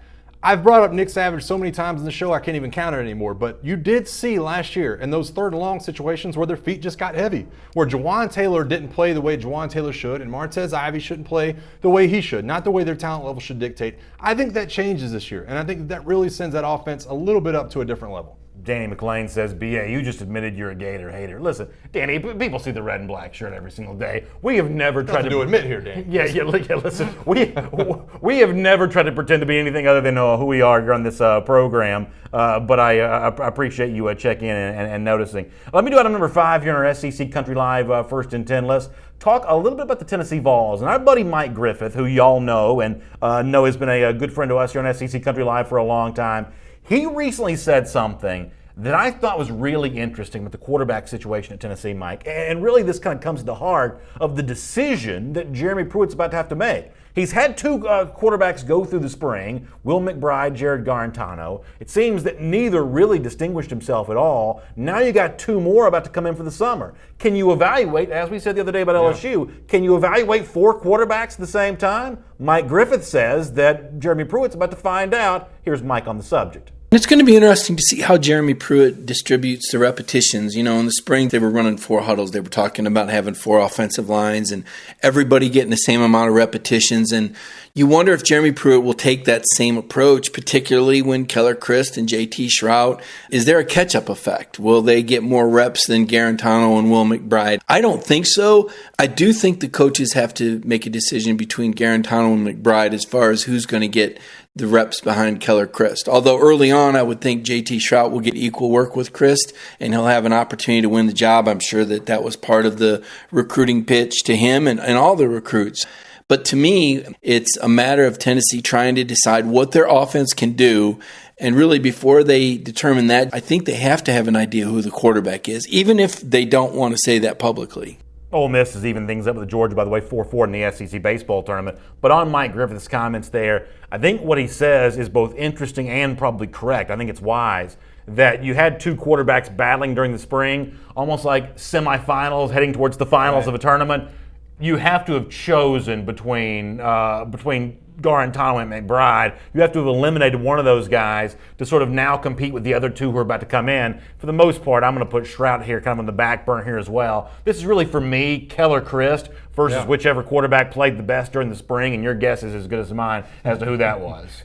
I've brought up Nick Savage so many times in the show I can't even count it anymore, but you did see last year in those third and long situations where their feet just got heavy, where Juwan Taylor didn't play the way Juwan Taylor should, and Martez Ivey shouldn't play the way he should, not the way their talent level should dictate. I think that changes this year, and I think that really sends that offense a little bit up to a different level. Danny McLean says, BA, you just admitted you're a Gator hater. Listen, Danny, people see the red and black shirt every single day. We have never tried to admit here, Danny. Yeah, listen, we have never tried to pretend to be anything other than who we are here on this program. But I appreciate you checking in and noticing. Let me do item number 5 here on our SEC Country Live First and 10 list. Talk a little bit about the Tennessee Vols. And our buddy Mike Griffith, who y'all know and know has been a good friend to us here on SEC Country Live for a long time, he recently said something that I thought was really interesting with the quarterback situation at Tennessee, Mike. And really this kind of comes to the heart of the decision that Jeromy Pruitt's about to have to make. He's had 2 quarterbacks go through the spring, Will McBride, Jared Garantano. It seems that neither really distinguished himself at all. Now you got 2 more about to come in for the summer. Can you evaluate, as we said the other day about LSU, can you evaluate 4 quarterbacks at the same time? Mike Griffith says that Jeromy Pruitt's about to find out. Here's Mike on the subject. It's going to be interesting to see how Jeromy Pruitt distributes the repetitions. You know, in the spring, they were running 4 huddles. They were talking about having 4 offensive lines and everybody getting the same amount of repetitions. And you wonder if Jeromy Pruitt will take that same approach, particularly when Keller Christ and JT Shrout. Is there a catch-up effect? Will they get more reps than Garantano and Will McBride? I don't think so. I do think the coaches have to make a decision between Garantano and McBride as far as who's going to get the reps behind Keller Christ. Although early on, I would think JT Shrout will get equal work with Christ and he'll have an opportunity to win the job. I'm sure that was part of the recruiting pitch to him and all the recruits. But to me, it's a matter of Tennessee trying to decide what their offense can do. And really, before they determine that, I think they have to have an idea who the quarterback is, even if they don't want to say that publicly. Ole Miss has even things up with Georgia, by the way, 4-4 in the SEC baseball tournament. But on Mike Griffith's comments there, I think what he says is both interesting and probably correct. I think it's wise that you had 2 quarterbacks battling during the spring, almost like semifinals heading towards the finals of a tournament. You have to have chosen between Garantano and McBride. You have to have eliminated one of those guys to sort of now compete with the other 2 who are about to come in. For the most part, I'm going to put Shrout here kind of on the back burner here as well. This is really, for me, Keller Christ versus whichever quarterback played the best during the spring, and your guess is as good as mine as to who that was.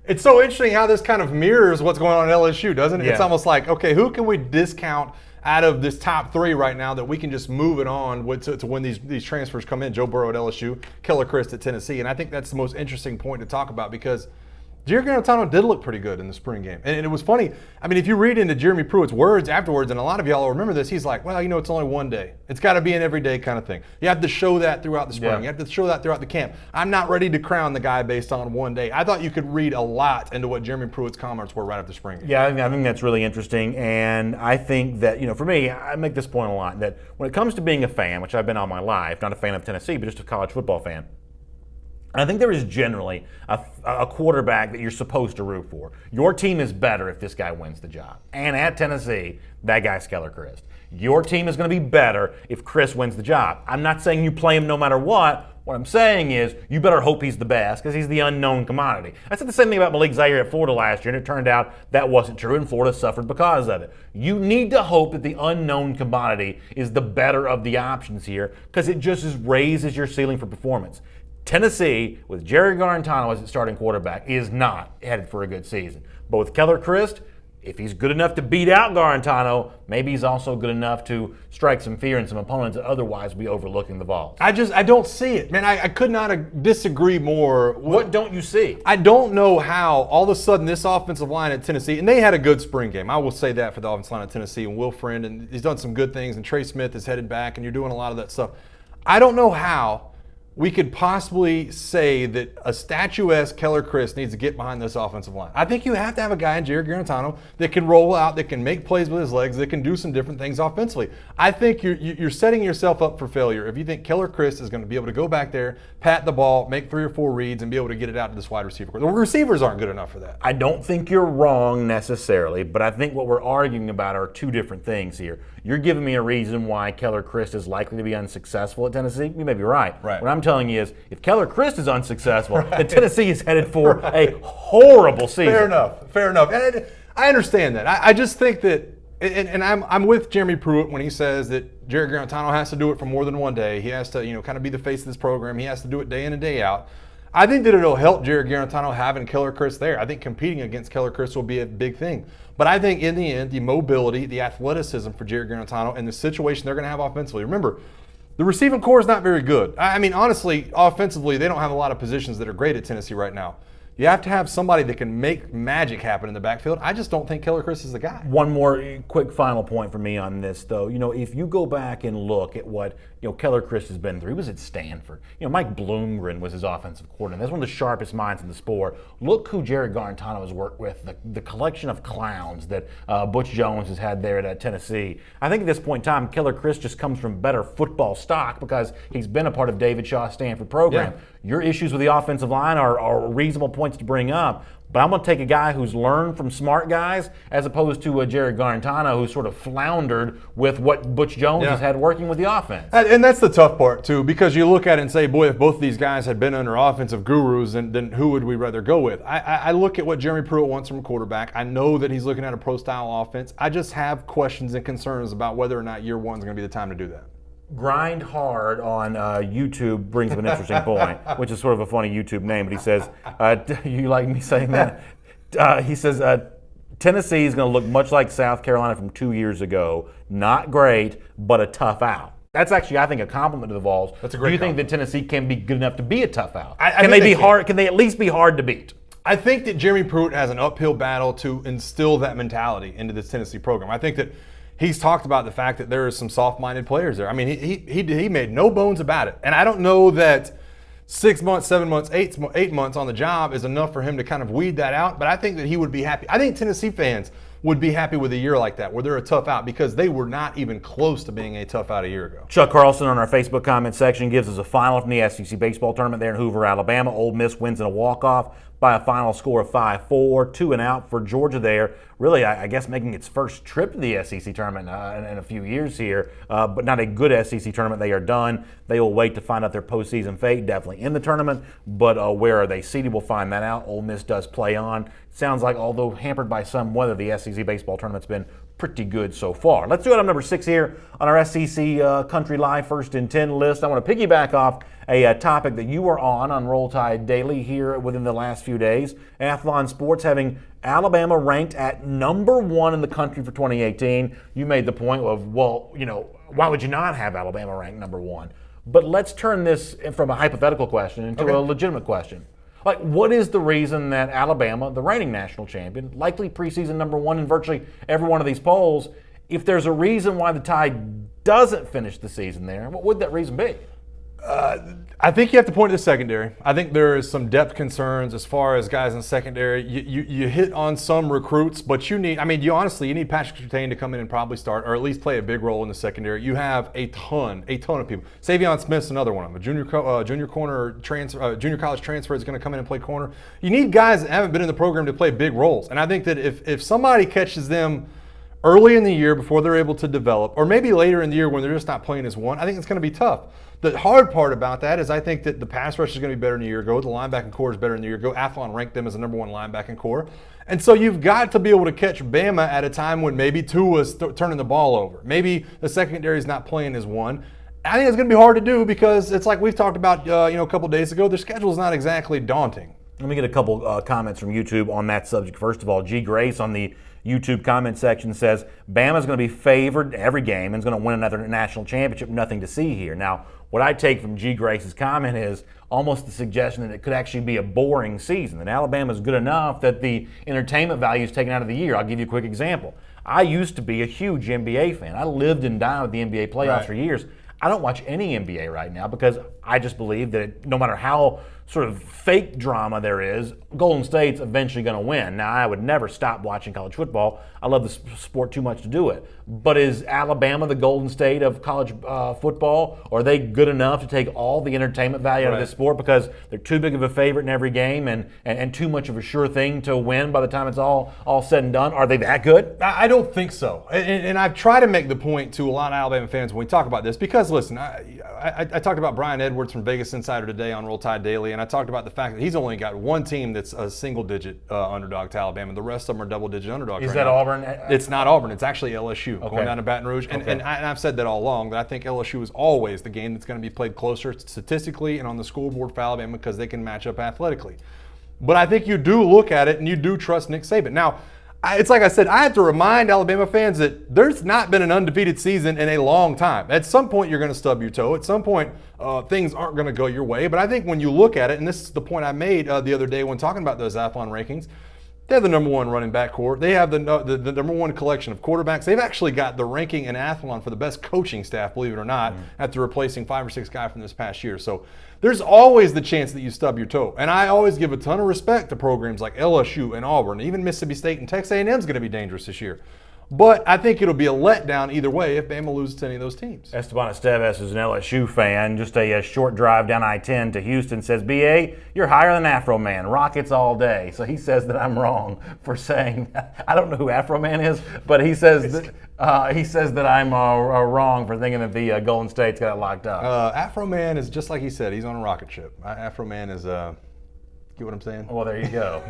It's so interesting how this kind of mirrors what's going on at LSU, doesn't it? Yeah. It's almost like, okay, who can we discount out of this top 3 right now that we can just move it on to when these transfers come in? Joe Burrow at LSU, Keller Christ at Tennessee. And I think that's the most interesting point to talk about because Jared Garantano did look pretty good in the spring game. And it was funny. I mean, if you read into Jeromy Pruitt's words afterwards, and a lot of y'all will remember this, he's like, well, it's only one day. It's got to be an everyday kind of thing. You have to show that throughout the spring. Yeah. You have to show that throughout the camp. I'm not ready to crown the guy based on one day. I thought you could read a lot into what Jeromy Pruitt's comments were right after spring game. Yeah, I think that's really interesting. And I think that, for me, I make this point a lot, that when it comes to being a fan, which I've been all my life, not a fan of Tennessee, but just a college football fan, and I think there is generally a quarterback that you're supposed to root for. Your team is better if this guy wins the job. And at Tennessee, that guy's Keller Christ. Your team is going to be better if Chris wins the job. I'm not saying you play him no matter what. What I'm saying is you better hope he's the best because he's the unknown commodity. I said the same thing about Malik Zaire at Florida last year, and it turned out that wasn't true, and Florida suffered because of it. You need to hope that the unknown commodity is the better of the options here because it just raises your ceiling for performance. Tennessee, with Jerry Garantano as its starting quarterback, is not headed for a good season. But with Keller Christ, if he's good enough to beat out Garantano, maybe he's also good enough to strike some fear in some opponents that otherwise would be overlooking the Vols. I don't see it. Man, I could not disagree more. What don't you see? I don't know how all of a sudden this offensive line at Tennessee, and they had a good spring game. I will say that for the offensive line at Tennessee, and Will Friend, and he's done some good things, and Trey Smith is headed back, and you're doing a lot of that stuff. I don't know how we could possibly say that a statuesque Keller Christ needs to get behind this offensive line. I think you have to have a guy in Jerry Garantano that can roll out, that can make plays with his legs, that can do some different things offensively. I think you're setting yourself up for failure if you think Keller Christ is going to be able to go back there, pat the ball, make 3 or 4 reads, and be able to get it out to this wide receiver. The receivers aren't good enough for that. I don't think you're wrong necessarily, but I think what we're arguing about are two different things here. You're giving me a reason why Keller Christ is likely to be unsuccessful at Tennessee. You may be right. What I'm telling you is, if Keller Christ is unsuccessful, then Tennessee is headed for a horrible season. Fair enough. And I understand that. I just think that, and I'm with Jeromy Pruitt when he says that Jerry Garantano has to do it for more than one day. He has to, kind of be the face of this program. He has to do it day in and day out. I think that it'll help Jerry Garantano having Keller Christ there. I think competing against Keller Christ will be a big thing. But I think in the end, the mobility, the athleticism for Jerry Garantano and the situation they're going to have offensively. Remember, the receiving core is not very good. I mean, honestly, offensively, they don't have a lot of positions that are great at Tennessee right now. You have to have somebody that can make magic happen in the backfield. I just don't think Keller Christ is the guy. One more quick final point for me on this, though. If you go back and look at what Keller Christ has been through, he was at Stanford. Mike Bloomgren was his offensive coordinator. That's one of the sharpest minds in the sport. Look who Jerry Garantano has worked with, the collection of clowns that Butch Jones has had there at Tennessee. I think at this point in time, Keller Christ just comes from better football stock because he's been a part of David Shaw's Stanford program. Yeah. Your issues with the offensive line are reasonable points to bring up, but I'm going to take a guy who's learned from smart guys as opposed to a Jerry Garantano who sort of floundered with what Butch Jones has had working with the offense. And that's the tough part, too, because you look at it and say, boy, if both of these guys had been under offensive gurus, then who would we rather go with? I look at what Jeromy Pruitt wants from a quarterback. I know that he's looking at a pro-style offense. I just have questions and concerns about whether or not year one is going to be the time to do that. Grind Hard on YouTube brings up an interesting point, which is sort of a funny YouTube name, but he says, you like me saying that? He says, Tennessee is going to look much like South Carolina from 2 years ago. Not great, but a tough out. That's actually, I think, a compliment to the Vols. That's a great Do you compliment. think that Tennessee can be good enough to be a tough out? Can they be hard? Can they at least be hard to beat? I think that Jeromy Pruitt has an uphill battle to instill that mentality into this Tennessee program. I think that he's talked about the fact that there are some soft-minded players there. I mean, he made no bones about it. And I don't know that 6 months, 7 months, 8 months on the job is enough for him to kind of weed that out. But I think that he would be happy. I think Tennessee fans would be happy with a year like that, where they're a tough out, because they were not even close to being a tough out a year ago. Chuck Carlson on our Facebook comment section gives us a final from the SEC baseball tournament there in Hoover, Alabama. Ole Miss wins in a walk-off by a final score of 5-4, 2 and out for Georgia there. Really, I guess making its first trip to the SEC tournament in a few years here, but not a good SEC tournament. They are done. They will wait to find out their postseason fate, definitely in the tournament, but where are they seated? We'll find that out. Ole Miss does play on. Sounds like, although hampered by some weather, the SEC baseball tournament's been pretty good so far. Let's do it on number 6 here on our SEC Country Live First and 10 list. I want to piggyback off a topic that you were on Roll Tide Daily here within the last few days. Athlon Sports having Alabama ranked at number 1 in the country for 2018. You made the point of, well, why would you not have Alabama ranked number 1? But let's turn this from a hypothetical question into a legitimate question. Like, what is the reason that Alabama, the reigning national champion, likely preseason number 1 in virtually every one of these polls, if there's a reason why the Tide doesn't finish the season there, what would that reason be? I think you have to point to the secondary. I think there is some depth concerns as far as guys in the secondary. You hit on some recruits, but you need Patrick Surtain to come in and probably start, or at least play a big role in the secondary. You have a ton of people. Savion Smith's another one of them. A junior college transfer is going to come in and play corner. You need guys that haven't been in the program to play big roles. And I think that if somebody catches them early in the year before they're able to develop, or maybe later in the year when they're just not playing as one, I think it's going to be tough. The hard part about that is I think that the pass rush is going to be better than a year ago. The linebacking core is better than a year ago. Athlon ranked them as the number one linebacking core. And so you've got to be able to catch Bama at a time when maybe Tua's turning the ball over. Maybe the secondary is not playing as one. I think it's going to be hard to do because it's like we've talked about a couple days ago. Their schedule is not exactly daunting. Let me get a couple comments from YouTube on that subject. First of all, G. Grace on the YouTube comment section says, Bama's going to be favored every game and is going to win another national championship. Nothing to see here. Now, what I take from G. Grace's comment is almost the suggestion that it could actually be a boring season, that Alabama's good enough that the entertainment value is taken out of the year. I'll give you a quick example. I used to be a huge NBA fan. I lived and died with the NBA playoffs for years. I don't watch any NBA right now because I just believe that no matter how sort of fake drama there is, Golden State's eventually going to win. Now, I would never stop watching college football. I love the sport too much to do it. But is Alabama the Golden State of college football? Or are they good enough to take all the entertainment value out of this sport because they're too big of a favorite in every game and too much of a sure thing to win by the time it's all said and done? Are they that good? I don't think so. And I've tried to make the point to a lot of Alabama fans when we talk about this because, listen, I talked about Brian Edwards from Vegas Insider today on Roll Tide Daily, and I talked about the fact that he's only got one team that's a single-digit underdog to Alabama. The rest of them are double-digit underdogs. Is that Auburn? It's not Auburn. It's actually LSU going down to Baton Rouge. Okay. And I've said that all along, that I think LSU is always the game that's going to be played closer statistically and on the scoreboard for Alabama because they can match up athletically. But I think you do look at it and you do trust Nick Saban. Now, it's like I said, I have to remind Alabama fans that there's not been an undefeated season in a long time. At some point, you're going to stub your toe. At some point, things aren't going to go your way. But I think when you look at it, and this is the point I made the other day when talking about those Athlon rankings, they have the number one running back core. They have the number one collection of quarterbacks. They've actually got the ranking in Athlon for the best coaching staff, believe it or not, after replacing 5 or 6 guys from this past year. So there's always the chance that you stub your toe. And I always give a ton of respect to programs like LSU and Auburn. Even Mississippi State and Texas A&M is going to be dangerous this year. But I think it'll be a letdown either way if Bama loses to any of those teams. Esteban Esteves is an LSU fan. Just a short drive down I-10 to Houston. Says, BA, you're higher than Afro Man. Rockets all day. So he says that I'm wrong for saying that. I don't know who Afro Man is, but he says that I'm wrong for thinking that the Golden State's got it locked up. Afro Man is just like he said. He's on a rocket ship. Afro Man is get what I'm saying? Well, there you go.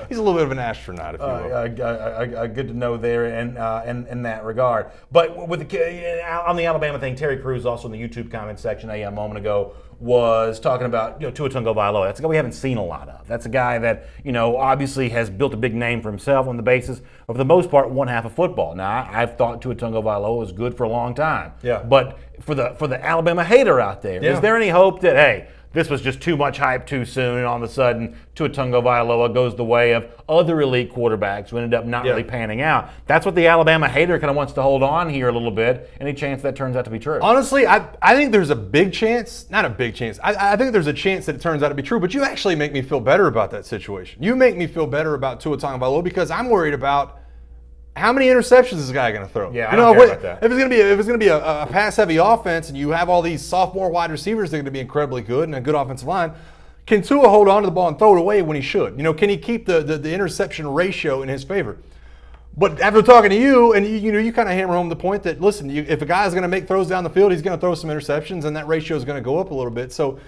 He's a little bit of an astronaut, if you will. Good to know there in that regard. But with on the Alabama thing, Terry Crews, also in the YouTube comment section a moment ago, was talking about Tua Tagovailoa. That's a guy we haven't seen a lot of. That's a guy that obviously has built a big name for himself on the basis of, for the most part, one half of football. Now, I've thought Tua Tagovailoa was good for a long time. Yeah. But for the Alabama hater out there, is there any hope that this was just too much hype too soon, and all of a sudden Tua Tagovailoa goes the way of other elite quarterbacks who ended up not really panning out? That's what the Alabama hater kind of wants to hold on here a little bit. Any chance that turns out to be true? Honestly, I think there's a big chance, not a big chance, I think there's a chance that it turns out to be true, but you actually make me feel better about that situation. You make me feel better about Tua Tagovailoa because I'm worried about how many interceptions is this guy going to throw? Yeah, I don't care about that. If it's going to be a pass-heavy offense, and you have all these sophomore wide receivers that are going to be incredibly good and a good offensive line, can Tua hold on to the ball and throw it away when he should? Can he keep the interception ratio in his favor? But after talking to you, and you kind of hammer home the point that, listen, if a guy is going to make throws down the field, he's going to throw some interceptions, and that ratio is going to go up a little bit. So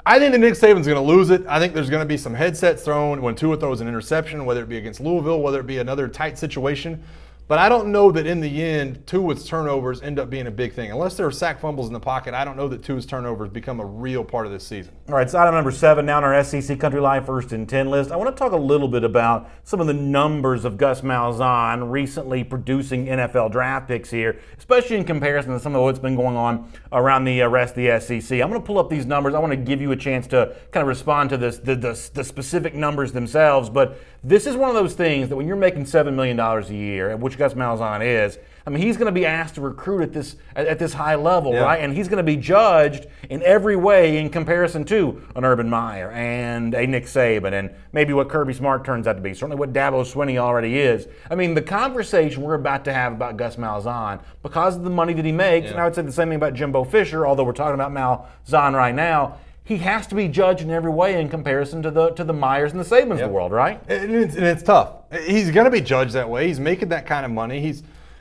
I think that Nick Saban's going to lose it. I think there's going to be some headsets thrown when Tua throws an interception, whether it be against Louisville, whether it be another tight situation. But I don't know that in the end, Tua's turnovers end up being a big thing. Unless there are sack fumbles in the pocket, I don't know that Tua's turnovers become a real part of this season. All right, it's item number 7 now on our SEC Country Live First and 10 list. I want to talk a little bit about some of the numbers of Gus Malzahn recently producing NFL draft picks here, especially in comparison to some of what's been going on around the rest of the SEC. I'm going to pull up these numbers. I want to give you a chance to kind of respond to the specific numbers themselves, but this is one of those things that when you're making $7 million a year, which Gus Malzahn is, I mean, he's going to be asked to recruit at this high level, right? And he's going to be judged in every way in comparison to an Urban Meyer and a Nick Saban and maybe what Kirby Smart turns out to be, certainly what Dabo Swinney already is. I mean, the conversation we're about to have about Gus Malzahn, because of the money that he makes, and I would say the same thing about Jimbo Fisher, although we're talking about Malzahn right now, he has to be judged in every way in comparison to the Myers and the Sabans of the world, right? And it's tough. He's going to be judged that way. He's making that kind of money.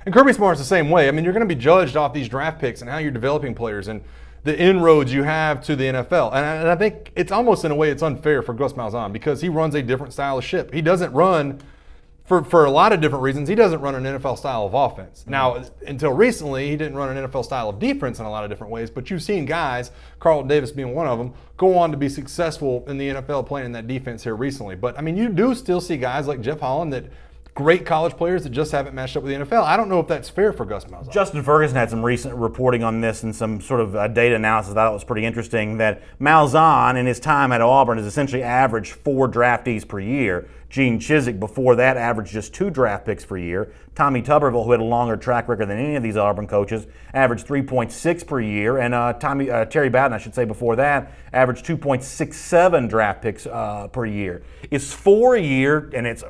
And Kirby Smart's the same way. I mean, you're going to be judged off these draft picks and how you're developing players and the inroads you have to the NFL. And I think it's almost in a way it's unfair for Gus Malzahn because he runs a different style of ship. He doesn't run, for a lot of different reasons, he doesn't run an NFL style of offense. Now, until recently, he didn't run an NFL style of defense in a lot of different ways, but you've seen guys, Carlton Davis being one of them, go on to be successful in the NFL playing in that defense here recently. But, I mean, you do still see guys like Jeff Holland that great college players that just haven't matched up with the NFL. I don't know if that's fair for Gus Malzahn. Justin Ferguson had some recent reporting on this and some sort of data analysis that I thought was pretty interesting, that Malzahn in his time at Auburn has essentially averaged 4 draftees per year. Gene Chizik before that averaged just 2 draft picks per year. Tommy Tuberville, who had a longer track record than any of these Auburn coaches, averaged 3.6 per year. And Terry Bowden, I should say, before that, averaged 2.67 draft picks per year. It's 4 a year, and it's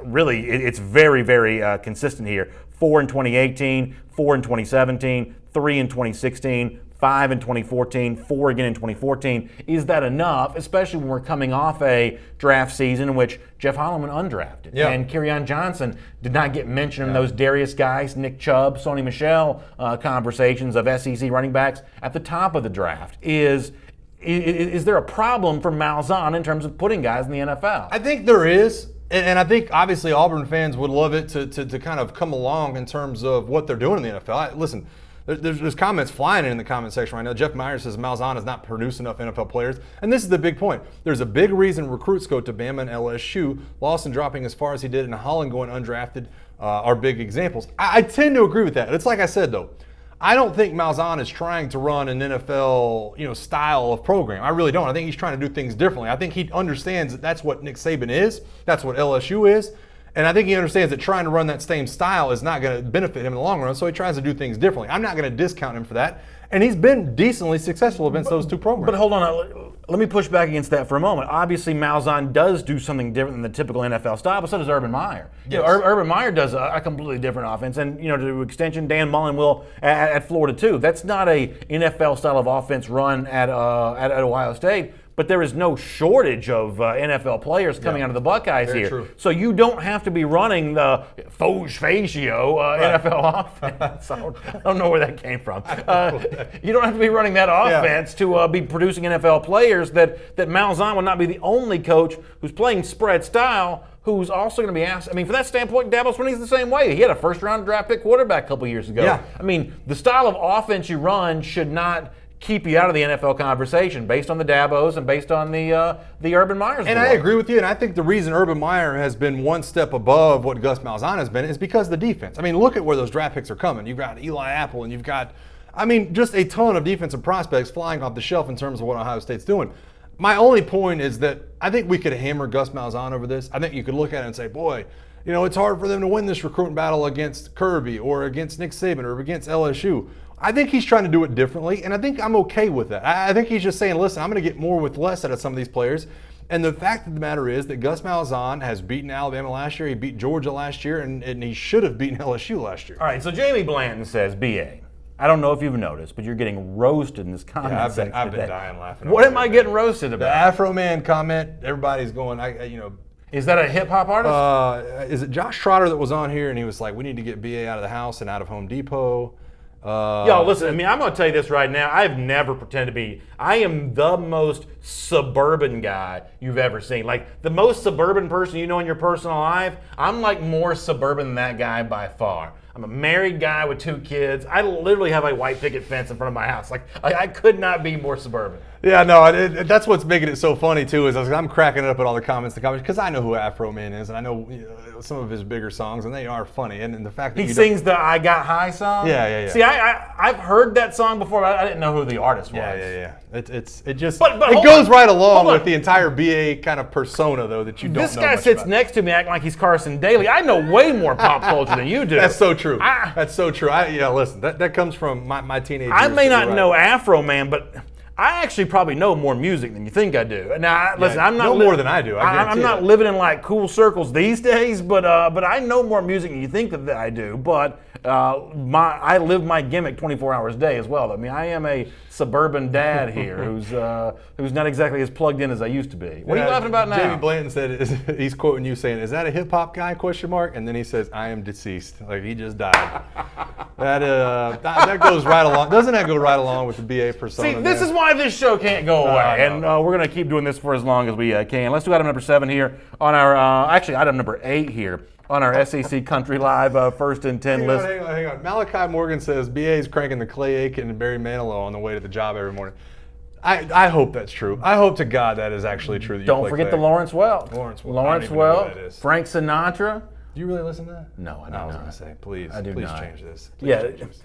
very, very consistent here. 4 in 2018, 4 in 2017, 3 in 2016, 5 in 2014, 4 again in 2014. Is that enough, especially when we're coming off a draft season in which Jeff Holland went undrafted and Kerryon Johnson did not get mentioned in those Darius Geis, Nick Chubb, Sony Michel conversations of SEC running backs at the top of the draft? Is there a problem for Malzahn in terms of putting guys in the NFL? I think there is. And I think, obviously, Auburn fans would love it to kind of come along in terms of what they're doing in the NFL. Listen, there's comments flying in the comment section right now. Jeff Myers says Malzahn has not produced enough NFL players. And this is the big point. There's a big reason recruits go to Bama and LSU. Lawson dropping as far as he did and Holland going undrafted are big examples. I tend to agree with that. It's like I said, though. I don't think Malzahn is trying to run an NFL, style of program. I really don't. I think he's trying to do things differently. I think he understands that that's what Nick Saban is. That's what LSU is. And I think he understands that trying to run that same style is not going to benefit him in the long run, so he tries to do things differently. I'm not going to discount him for that. And he's been decently successful against those two programs. But hold on. Let me push back against that for a moment. Obviously, Malzahn does do something different than the typical NFL style, but so does Urban Meyer. Yes. Urban Meyer does a completely different offense. And, to extension, Dan Mullen will at Florida, too. That's not a NFL style of offense run at Ohio State. But there is no shortage of NFL players coming out of the Buckeyes Very here. True. So you don't have to be running the Foge Facio NFL offense. I don't know where that came from. You don't have to be running that offense to be producing NFL players. That Malzahn would not be the only coach who's playing spread style who's also going to be asked. I mean, from that standpoint, Dabo Swinney's the same way. He had a first-round draft pick quarterback a couple years ago. Yeah. I mean, the style of offense you run should not keep you out of the NFL conversation based on the Dabos and based on the Urban Meyers. And I agree with you, and I think the reason Urban Meyer has been one step above what Gus Malzahn has been is because of the defense. I mean, look at where those draft picks are coming. You've got Eli Apple, and you've got, just a ton of defensive prospects flying off the shelf in terms of what Ohio State's doing. My only point is that I think we could hammer Gus Malzahn over this. I think you could look at it and say, boy, it's hard for them to win this recruiting battle against Kirby or against Nick Saban or against LSU. I think he's trying to do it differently, and I think I'm okay with that. I think he's just saying, listen, I'm going to get more with less out of some of these players. And the fact of the matter is that Gus Malzahn has beaten Alabama last year, he beat Georgia last year, and he should have beaten LSU last year. All right, so Jamie Blanton says, BA, I don't know if you've noticed, but you're getting roasted in this comment section I've been today. dying laughing. What am I getting roasted about? The Afro Man comment, everybody's going, Is that a hip-hop artist? Is it Josh Trotter that was on here, and he was like, we need to get BA out of the house and out of Home Depot. Yo, listen, I'm going to tell you this right now. I've never pretended to be. I am the most suburban guy you've ever seen. Like, the most suburban person you know in your personal life, I'm like more suburban than that guy by far. I'm a married guy with 2 kids. I literally have a white picket fence in front of my house. Like, I could not be more suburban. Yeah, no, that's what's making it so funny, too, is I'm cracking up at all the comments because I know who Afro Man is, and I know some of his bigger songs, and they are funny. And the fact that he sings the I Got High song? Yeah. See, I've heard that song before, but I didn't know who the artist was. Yeah. It But goes right along with the entire BA kind of persona, though, that you don't know This guy much sits about. next to me acting like he's Carson Daly. I know way more pop culture than you do. That's so true. That's so true. Listen, that comes from my teenage years. I may not know Afro Man, but I actually probably know more music than you think I do. Now, listen, I'm not more than I do. I'm not living in like cool circles these days, but I know more music than you think that I do. But I live my gimmick 24 hours a day as well. I mean, I am a suburban dad here who's not exactly as plugged in as I used to be. What are you laughing about now? Jamie Blanton said he's quoting you saying, "Is that a hip hop guy?" ? And then he says, "I am deceased." Like he just died. that goes right along. Doesn't that go right along with the BA persona? See, this is why this show can't go away, and we're going to keep doing this for as long as we can. Let's do item number 7 here on our, actually item number 8 here on our SEC Country Live first and 10 list. Hang on. Malachi Morgan says BA's cranking the Clay Aiken and Barry Manilow on the way to the job every morning. I hope that's true. I hope to God that is actually true. That Don't forget the Lawrence Welk. Lawrence Welk. Frank Sinatra. Do you really listen to that? No, I don't. I was going to say, please change this.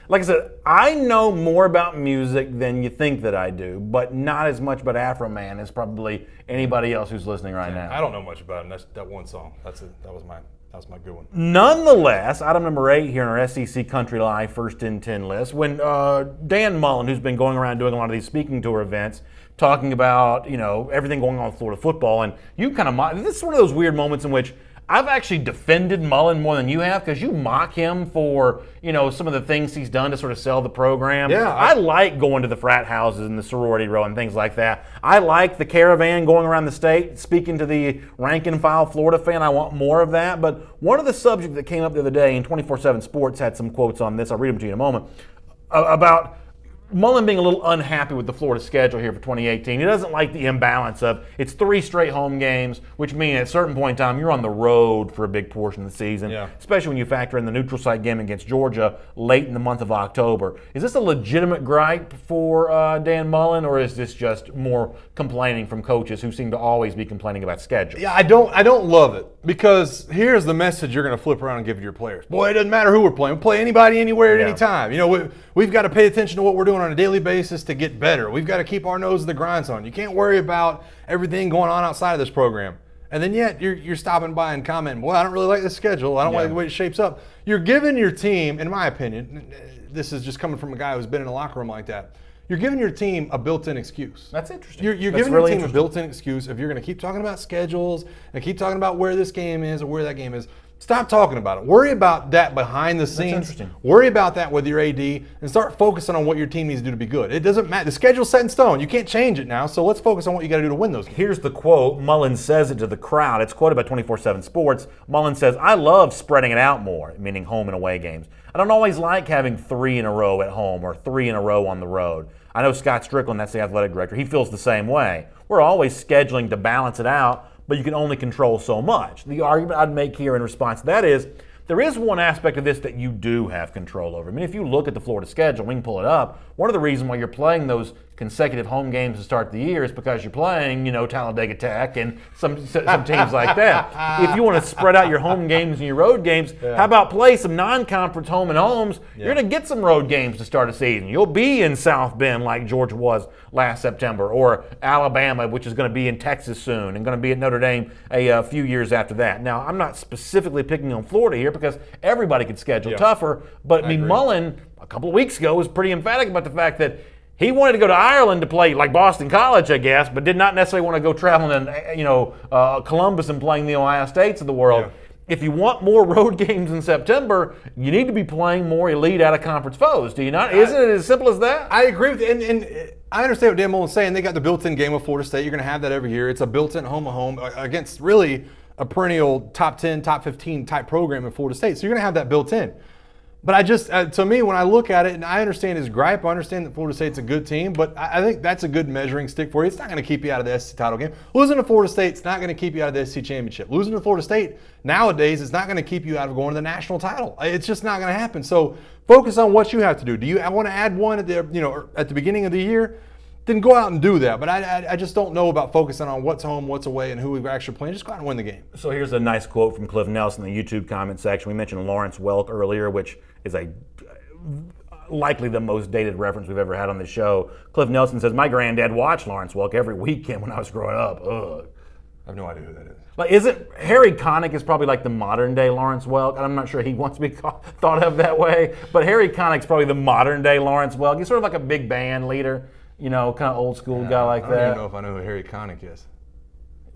Like I said, I know more about music than you think that I do, but not as much about Afro Man as probably anybody else who's listening right now. I don't know much about him. That's that one song. That was my good one. Nonetheless, item number 8 here in our SEC Country Live first in 10 list, when Dan Mullen, who's been going around doing a lot of these speaking tour events, talking about everything going on with Florida football, and you kind of this is one of those weird moments in which I've actually defended Mullen more than you have because you mock him for, some of the things he's done to sort of sell the program. Yeah. I like going to the frat houses and the sorority row and things like that. I like the caravan going around the state, speaking to the rank and file Florida fan. I want more of that. But one of the subjects that came up the other day, and 24/7 Sports had some quotes on this, I'll read them to you in a moment, about Mullen being a little unhappy with the Florida schedule here for 2018. He doesn't like the imbalance of it's 3 straight home games, which means at a certain point in time you're on the road for a big portion of the season, especially when you factor in the neutral site game against Georgia late in the month of October. Is this a legitimate gripe for Dan Mullen, or is this just more complaining from coaches who seem to always be complaining about schedule? Yeah, I don't love it because here's the message you're going to flip around and give to your players. Boy, it doesn't matter who we're playing. We play anybody, anywhere, at any time. We've got to pay attention to what we're doing on a daily basis to get better. We've got to keep our nose to the grindstone. You can't worry about everything going on outside of this program. And then yet you're stopping by and commenting, well, I don't really like the schedule. I don't like the way it shapes up. You're giving your team, in my opinion, this is just coming from a guy who's been in a locker room like that, you're giving your team a built-in excuse. That's interesting. You're giving your team a built-in excuse if you're going to keep talking about schedules and keep talking about where this game is or where that game is. Stop talking about it. Worry about that behind the scenes. That's interesting. Worry about that with your AD and start focusing on what your team needs to do to be good. It doesn't matter. The schedule's set in stone. You can't change it now, so let's focus on what you got to do to win those games. Here's the quote. Mullen says it to the crowd. It's quoted by 24/7 Sports. Mullen says, I love spreading it out more, meaning home and away games. I don't always like having 3 in a row at home or 3 in a row on the road. I know Scott Strickland, that's the athletic director, he feels the same way. We're always scheduling to balance it out, but you can only control so much. The argument I'd make here in response to that is, there is one aspect of this that you do have control over. I mean, if you look at the Florida schedule, we can pull it up. One of the reasons why you're playing those consecutive home games to start the year is because you're playing, Talladega Tech and some teams like that. If you want to spread out your home games and your road games, how about play some non-conference home and homes? You're going to get some road games to start a season. You'll be in South Bend like Georgia was last September, or Alabama, which is going to be in Texas soon, and going to be at Notre Dame a few years after that. Now, I'm not specifically picking on Florida here because everybody could schedule tougher, but Mullen, a couple of weeks ago, was pretty emphatic about the fact that he wanted to go to Ireland to play like Boston College, I guess, but did not necessarily want to go traveling in Columbus and playing the Ohio States of the world. Yeah. If you want more road games in September, you need to be playing more elite out-of-conference foes, do you not? Isn't it as simple as that? I agree with you, and I understand what Dan Mullen's saying. They got the built-in game of Florida State. You're going to have that every year. It's a built-in home against really a perennial top 10, top 15 type program in Florida State. So you're going to have that built in. But I just, to me, when I look at it, and I understand his gripe, I understand that Florida State's a good team, but I think that's a good measuring stick for you. It's not going to keep you out of the SEC title game. Losing to Florida State's not going to keep you out of the SEC championship. Losing to Florida State nowadays is not going to keep you out of going to the national title. It's just not going to happen. So focus on what you have to do. Do you want to add one at the beginning of the year? Then go out and do that. But I just don't know about focusing on what's home, what's away, and who we're actually playing. Just go out and win the game. So here's a nice quote from Cliff Nelson in the YouTube comment section. We mentioned Lawrence Welk earlier, which is likely the most dated reference we've ever had on the show. Cliff Nelson says, my granddad watched Lawrence Welk every weekend when I was growing up. Ugh. I have no idea who that is. Like, isn't Harry Connick is probably like the modern day Lawrence Welk, and I'm not sure he wants to be thought of that way, but Harry Connick's probably the modern day Lawrence Welk. He's sort of like a big band leader. kind of old school guy like I that. don't even know if I know who Harry Connick is.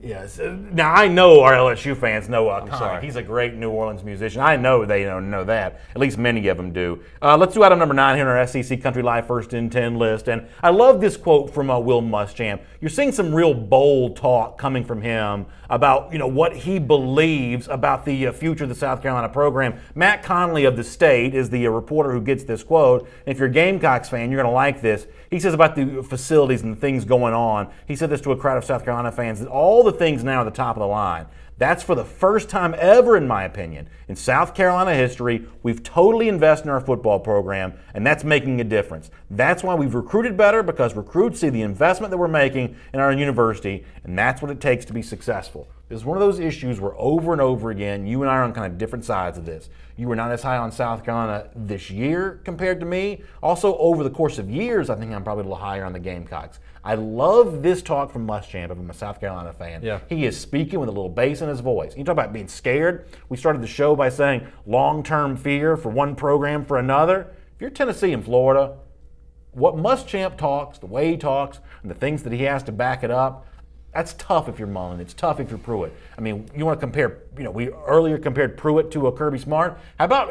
Yes. Now, I know our LSU fans know Connick. sorry. He's a great New Orleans musician. I know they know that. At least many of them do. Let's do item number 9 here on our SEC Country Live First in 10 list. And I love this quote from Will Muschamp. You're seeing some real bold talk coming from him about what he believes about the future of the South Carolina program. Matt Conley of The State is the reporter who gets this quote. And if you're a Gamecocks fan, you're going to like this. He says about the facilities and the things going on. He said this to a crowd of South Carolina fans, that all the things now are at the top of the line. That's for the first time ever, in my opinion, in South Carolina history, we've totally invested in our football program, and that's making a difference. That's why we've recruited better, because recruits see the investment that we're making in our university, and that's what it takes to be successful. This is one of those issues where over and over again, you and I are on kind of different sides of this. You were not as high on South Carolina this year compared to me. Also, over the course of years, I think I'm probably a little higher on the Gamecocks. I love this talk from Muschamp. I'm a South Carolina fan. Yeah. He is speaking with a little bass in his voice. You talk about being scared. We started the show by saying long-term fear for one program for another. If you're Tennessee and Florida, what Muschamp talks, the way he talks, and the things that he has to back it up, that's tough if you're Mullen. It's tough if you're Pruitt. I mean, you want to compare, we earlier compared Pruitt to a Kirby Smart. How about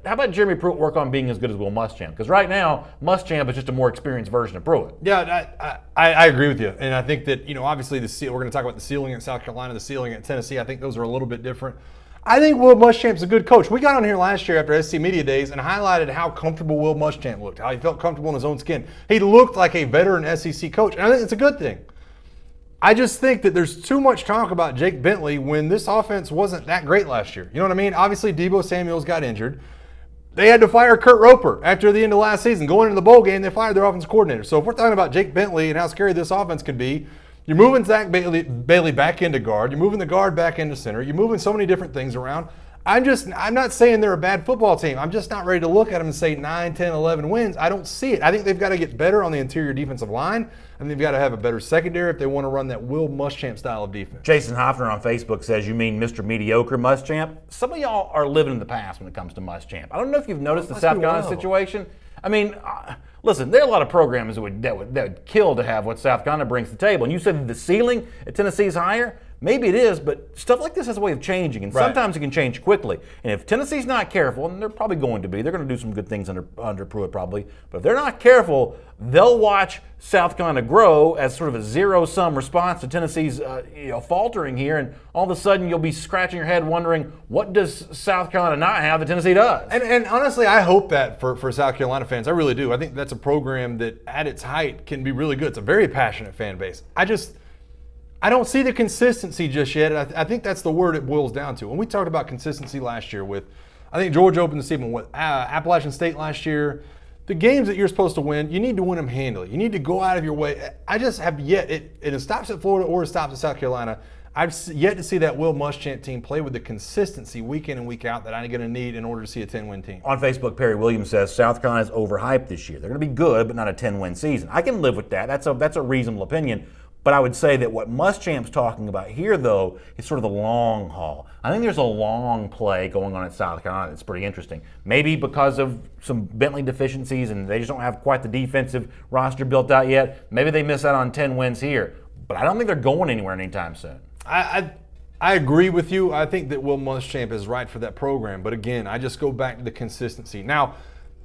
Jeromy Pruitt work on being as good as Will Muschamp? Because right now, Muschamp is just a more experienced version of Pruitt. Yeah, I agree with you. And I think that, obviously we're going to talk about the ceiling at South Carolina, the ceiling at Tennessee. I think those are a little bit different. I think Will Muschamp's a good coach. We got on here last year after SC Media Days and highlighted how comfortable Will Muschamp looked, how he felt comfortable in his own skin. He looked like a veteran SEC coach, and I think it's a good thing. I just think that there's too much talk about Jake Bentley when this offense wasn't that great last year. You know what I mean? Obviously, Deebo Samuels got injured. They had to fire Kurt Roper after the end of last season. Going into the bowl game, they fired their offensive coordinator. So if we're talking about Jake Bentley and how scary this offense could be, you're moving Zach Bailey back into guard. You're moving the guard back into center. You're moving so many different things around. I'm not saying they're a bad football team. I'm just not ready to look at them and say 9, 10, 11 wins. I don't see it. I think they've got to get better on the interior defensive line, and they've got to have a better secondary if they want to run that Will Muschamp style of defense. Jason Hoffner on Facebook says, you mean Mr. Mediocre Muschamp? Some of y'all are living in the past when it comes to Muschamp. I don't know if you've noticed the South Carolina situation. I mean, listen, there are a lot of programs that would kill to have what South Carolina brings to the table. And you said the ceiling at Tennessee is higher. Maybe it is, but stuff like this has a way of changing, and sometimes it can change quickly. And if Tennessee's not careful, and they're probably going to be, they're going to do some good things under Pruitt probably, but if they're not careful, they'll watch South Carolina grow as sort of a zero-sum response to Tennessee's faltering here, and all of a sudden you'll be scratching your head wondering, what does South Carolina not have that Tennessee does? And honestly, I hope that for South Carolina fans. I really do. I think that's a program that at its height can be really good. It's a very passionate fan base. I don't see the consistency just yet. I think that's the word it boils down to. When we talked about consistency last year I think Georgia opened the season with Appalachian State last year. The games that you're supposed to win, you need to win them handily. You need to go out of your way. I just have yet, it stops at Florida or it stops at South Carolina. I've yet to see that Will Muschamp team play with the consistency week in and week out that I'm going to need in order to see a 10-win team. On Facebook, Perry Williams says South Carolina's overhyped this year. They're going to be good, but not a 10-win season. I can live with that. That's a reasonable opinion. But I would say that what Muschamp's talking about here, though, is sort of the long haul. I think there's a long play going on at South Carolina that's pretty interesting. Maybe because of some Bentley deficiencies and they just don't have quite the defensive roster built out yet. Maybe they miss out on 10 wins here. But I don't think they're going anywhere anytime soon. I agree with you. I think that Will Muschamp is right for that program. But again, I just go back to the consistency. Now,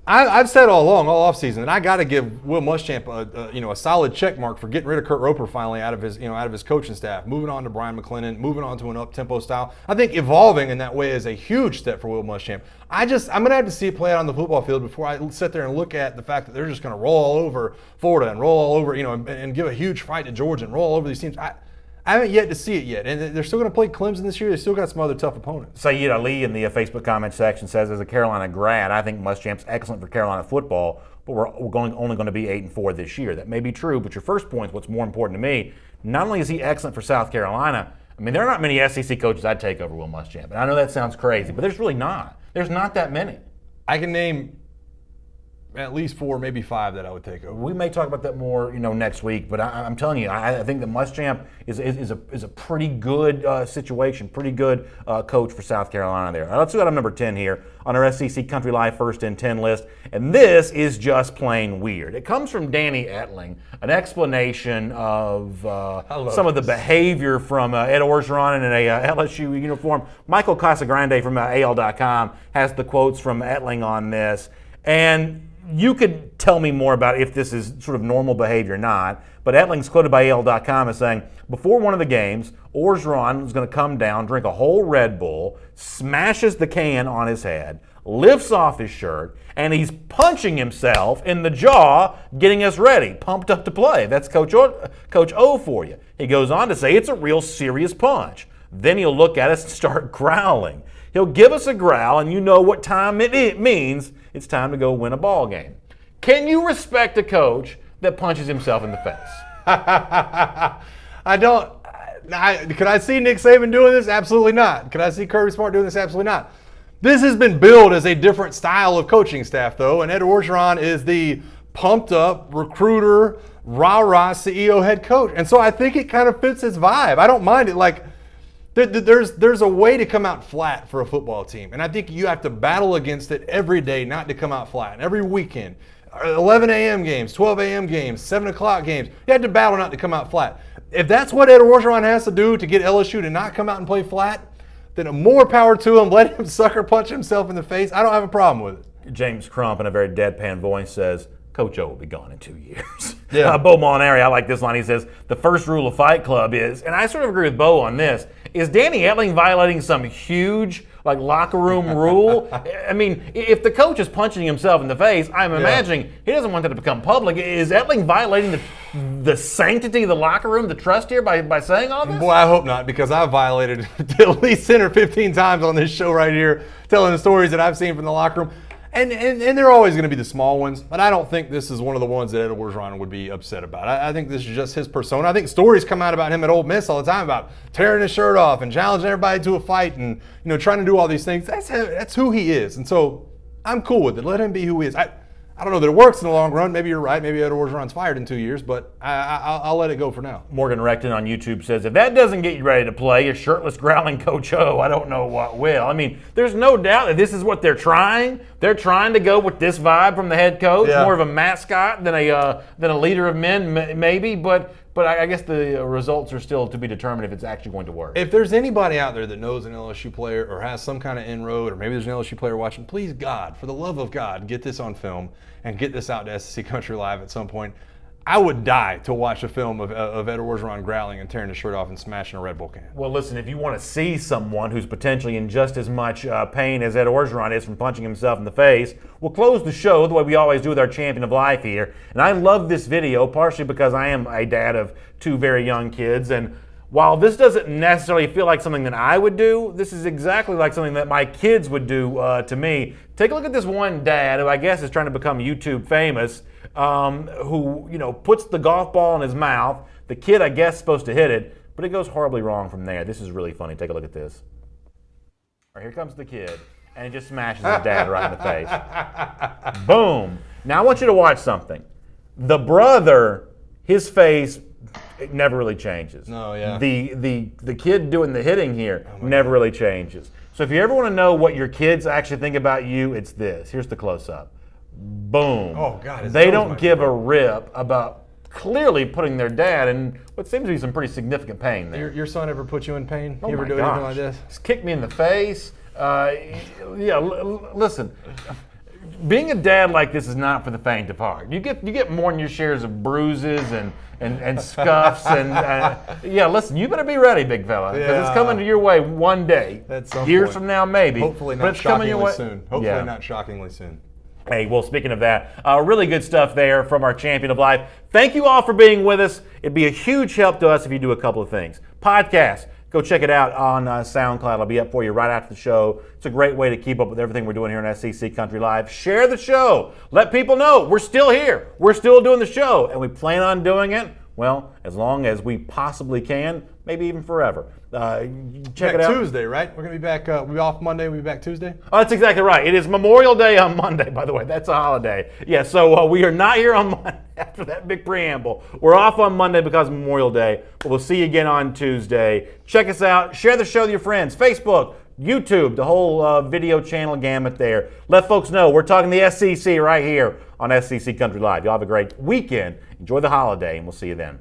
I've said all along, all offseason, that I got to give Will Muschamp a solid check mark for getting rid of Kurt Roper finally out of his coaching staff, moving on to Brian McClendon, moving on to an up-tempo style. I think evolving in that way is a huge step for Will Muschamp. I'm going to have to see it play out on the football field before I sit there and look at the fact that they're just going to roll all over Florida and roll all over, and give a huge fight to Georgia and roll all over these teams. I haven't yet to see it yet. And they're still going to play Clemson this year. They still got some other tough opponents. Saeed Ali in the Facebook comment section says, as a Carolina grad, I think Muschamp's excellent for Carolina football, but we're only going to be 8-4 this year. That may be true, but your first point is what's more important to me. Not only is he excellent for South Carolina, I mean, there are not many SEC coaches I'd take over Will Muschamp. And I know that sounds crazy, but there's really not. There's not that many. I can name at least 4, maybe 5 that I would take over. We may talk about that more, next week. But I'm telling you, I think that Muschamp is a pretty good situation, pretty good coach for South Carolina there. Let's do item number 10 here on our SEC Country Live First and 10 list. And this is just plain weird. It comes from Danny Etling, an explanation of some of the behavior from Ed Orgeron in a LSU uniform. Michael Casagrande from AL.com has the quotes from Etling on this. And you could tell me more about if this is sort of normal behavior or not, but Etling's quoted by AL.com as saying, before one of the games, Orgeron was going to come down, drink a whole Red Bull, smashes the can on his head, lifts off his shirt, and he's punching himself in the jaw, getting us ready, pumped up to play. That's Coach O for you. He goes on to say it's a real serious punch. Then he'll look at us and start growling. He'll give us a growl, and you know what time it means. It's time to go win a ball game. Can you respect a coach that punches himself in the face? I don't. Could I see Nick Saban doing this? Absolutely not. Could I see Kirby Smart doing this? Absolutely not. This has been billed as a different style of coaching staff, though, and Ed Orgeron is the pumped-up recruiter, rah-rah CEO head coach. And so I think it kind of fits his vibe. I don't mind it. Like, there's a way to come out flat for a football team, and I think you have to battle against it every day not to come out flat. And every weekend, 11 a.m. games, 12 a.m. games, 7 o'clock games, you have to battle not to come out flat. If that's what Ed Orgeron has to do to get LSU to not come out and play flat, then more power to him. Let him sucker punch himself in the face. I don't have a problem with it. James Crump, in a very deadpan voice, says, Coach O will be gone in 2 years. Yeah. Bo Molinari, I like this line. He says, the first rule of Fight Club is, and I sort of agree with Bo on this, is Danny Etling violating some huge locker room rule? I mean, if the coach is punching himself in the face, I'm imagining he doesn't want that to become public. Is Etling violating the sanctity of the locker room, the trust here, by saying all this? Boy, I hope not, because I've violated at least 10 or 15 times on this show right here, telling the stories that I've seen from the locker room. And they're always going to be the small ones, but I don't think this is one of the ones that Ed Orgeron would be upset about. I think this is just his persona. I think stories come out about him at Ole Miss all the time about tearing his shirt off and challenging everybody to a fight and trying to do all these things. That's who he is, and so I'm cool with it. Let him be who he is. I don't know that it works in the long run. Maybe you're right. Maybe Ed Orgeron's fired in 2 years, but I'll let it go for now. Morgan Recton on YouTube says, if that doesn't get you ready to play, a shirtless, growling Coach O, I don't know what will. I mean, there's no doubt that this is what they're trying. They're trying to go with this vibe from the head coach, more of a mascot than a leader of men, maybe, but I guess the results are still to be determined if it's actually going to work. If there's anybody out there that knows an LSU player or has some kind of inroad, or maybe there's an LSU player watching, please, God, for the love of God, get this on film and get this out to SEC Country Live at some point. I would die to watch a film of Ed Orgeron growling and tearing his shirt off and smashing a Red Bull can. Well, listen, if you want to see someone who's potentially in just as much pain as Ed Orgeron is from punching himself in the face, we'll close the show the way we always do with our champion of life here. And I love this video, partially because I am a dad of 2 very young kids. And while this doesn't necessarily feel like something that I would do, this is exactly like something that my kids would do to me. Take a look at this one dad who I guess is trying to become YouTube famous, who puts the golf ball in his mouth. The kid, I guess, is supposed to hit it, but it goes horribly wrong from there. This is really funny. Take a look at this. All right, here comes the kid, and he just smashes his dad right in the face. Boom. Now I want you to watch something. The brother, his face, it never really changes. No, yeah. The kid doing the hitting here never really changes. So if you ever want to know what your kids actually think about you, it's this. Here's the close-up. Boom. Oh, God. They don't give a rip about clearly putting their dad in what seems to be some pretty significant pain there. Your son ever put you in pain? Oh, you ever my do gosh. anything like this? He's kicked me in the face. Listen. Being a dad like this is not for the faint of heart. You get more than your shares of bruises and scuffs listen, you better be ready, big fella, because it's coming to your way one day. At some years point. from now, maybe. Hopefully but not it's coming your shockingly way soon. Hopefully not shockingly soon. Hey, well, speaking of that, really good stuff there from our champion of life. Thank you all for being with us. It'd be a huge help to us if you do a couple of things. Podcast. Go check it out on SoundCloud. It'll be up for you right after the show. It's a great way to keep up with everything we're doing here on SEC Country Live. Share the show. Let people know we're still here. We're still doing the show, and we plan on doing it well, as long as we possibly can, maybe even forever. Check Back it out. Tuesday, right? We're going to be back. We'll be off Monday. We'll be back Tuesday. Oh, that's exactly right. It is Memorial Day on Monday, by the way. That's a holiday. Yeah, so we are not here on Monday after that big preamble. We're off on Monday because of Memorial Day, but we'll see you again on Tuesday. Check us out. Share the show with your friends. Facebook, YouTube, the whole video channel gamut there. Let folks know we're talking the SEC right here on SEC Country Live. Y'all have a great weekend. Enjoy the holiday, and we'll see you then.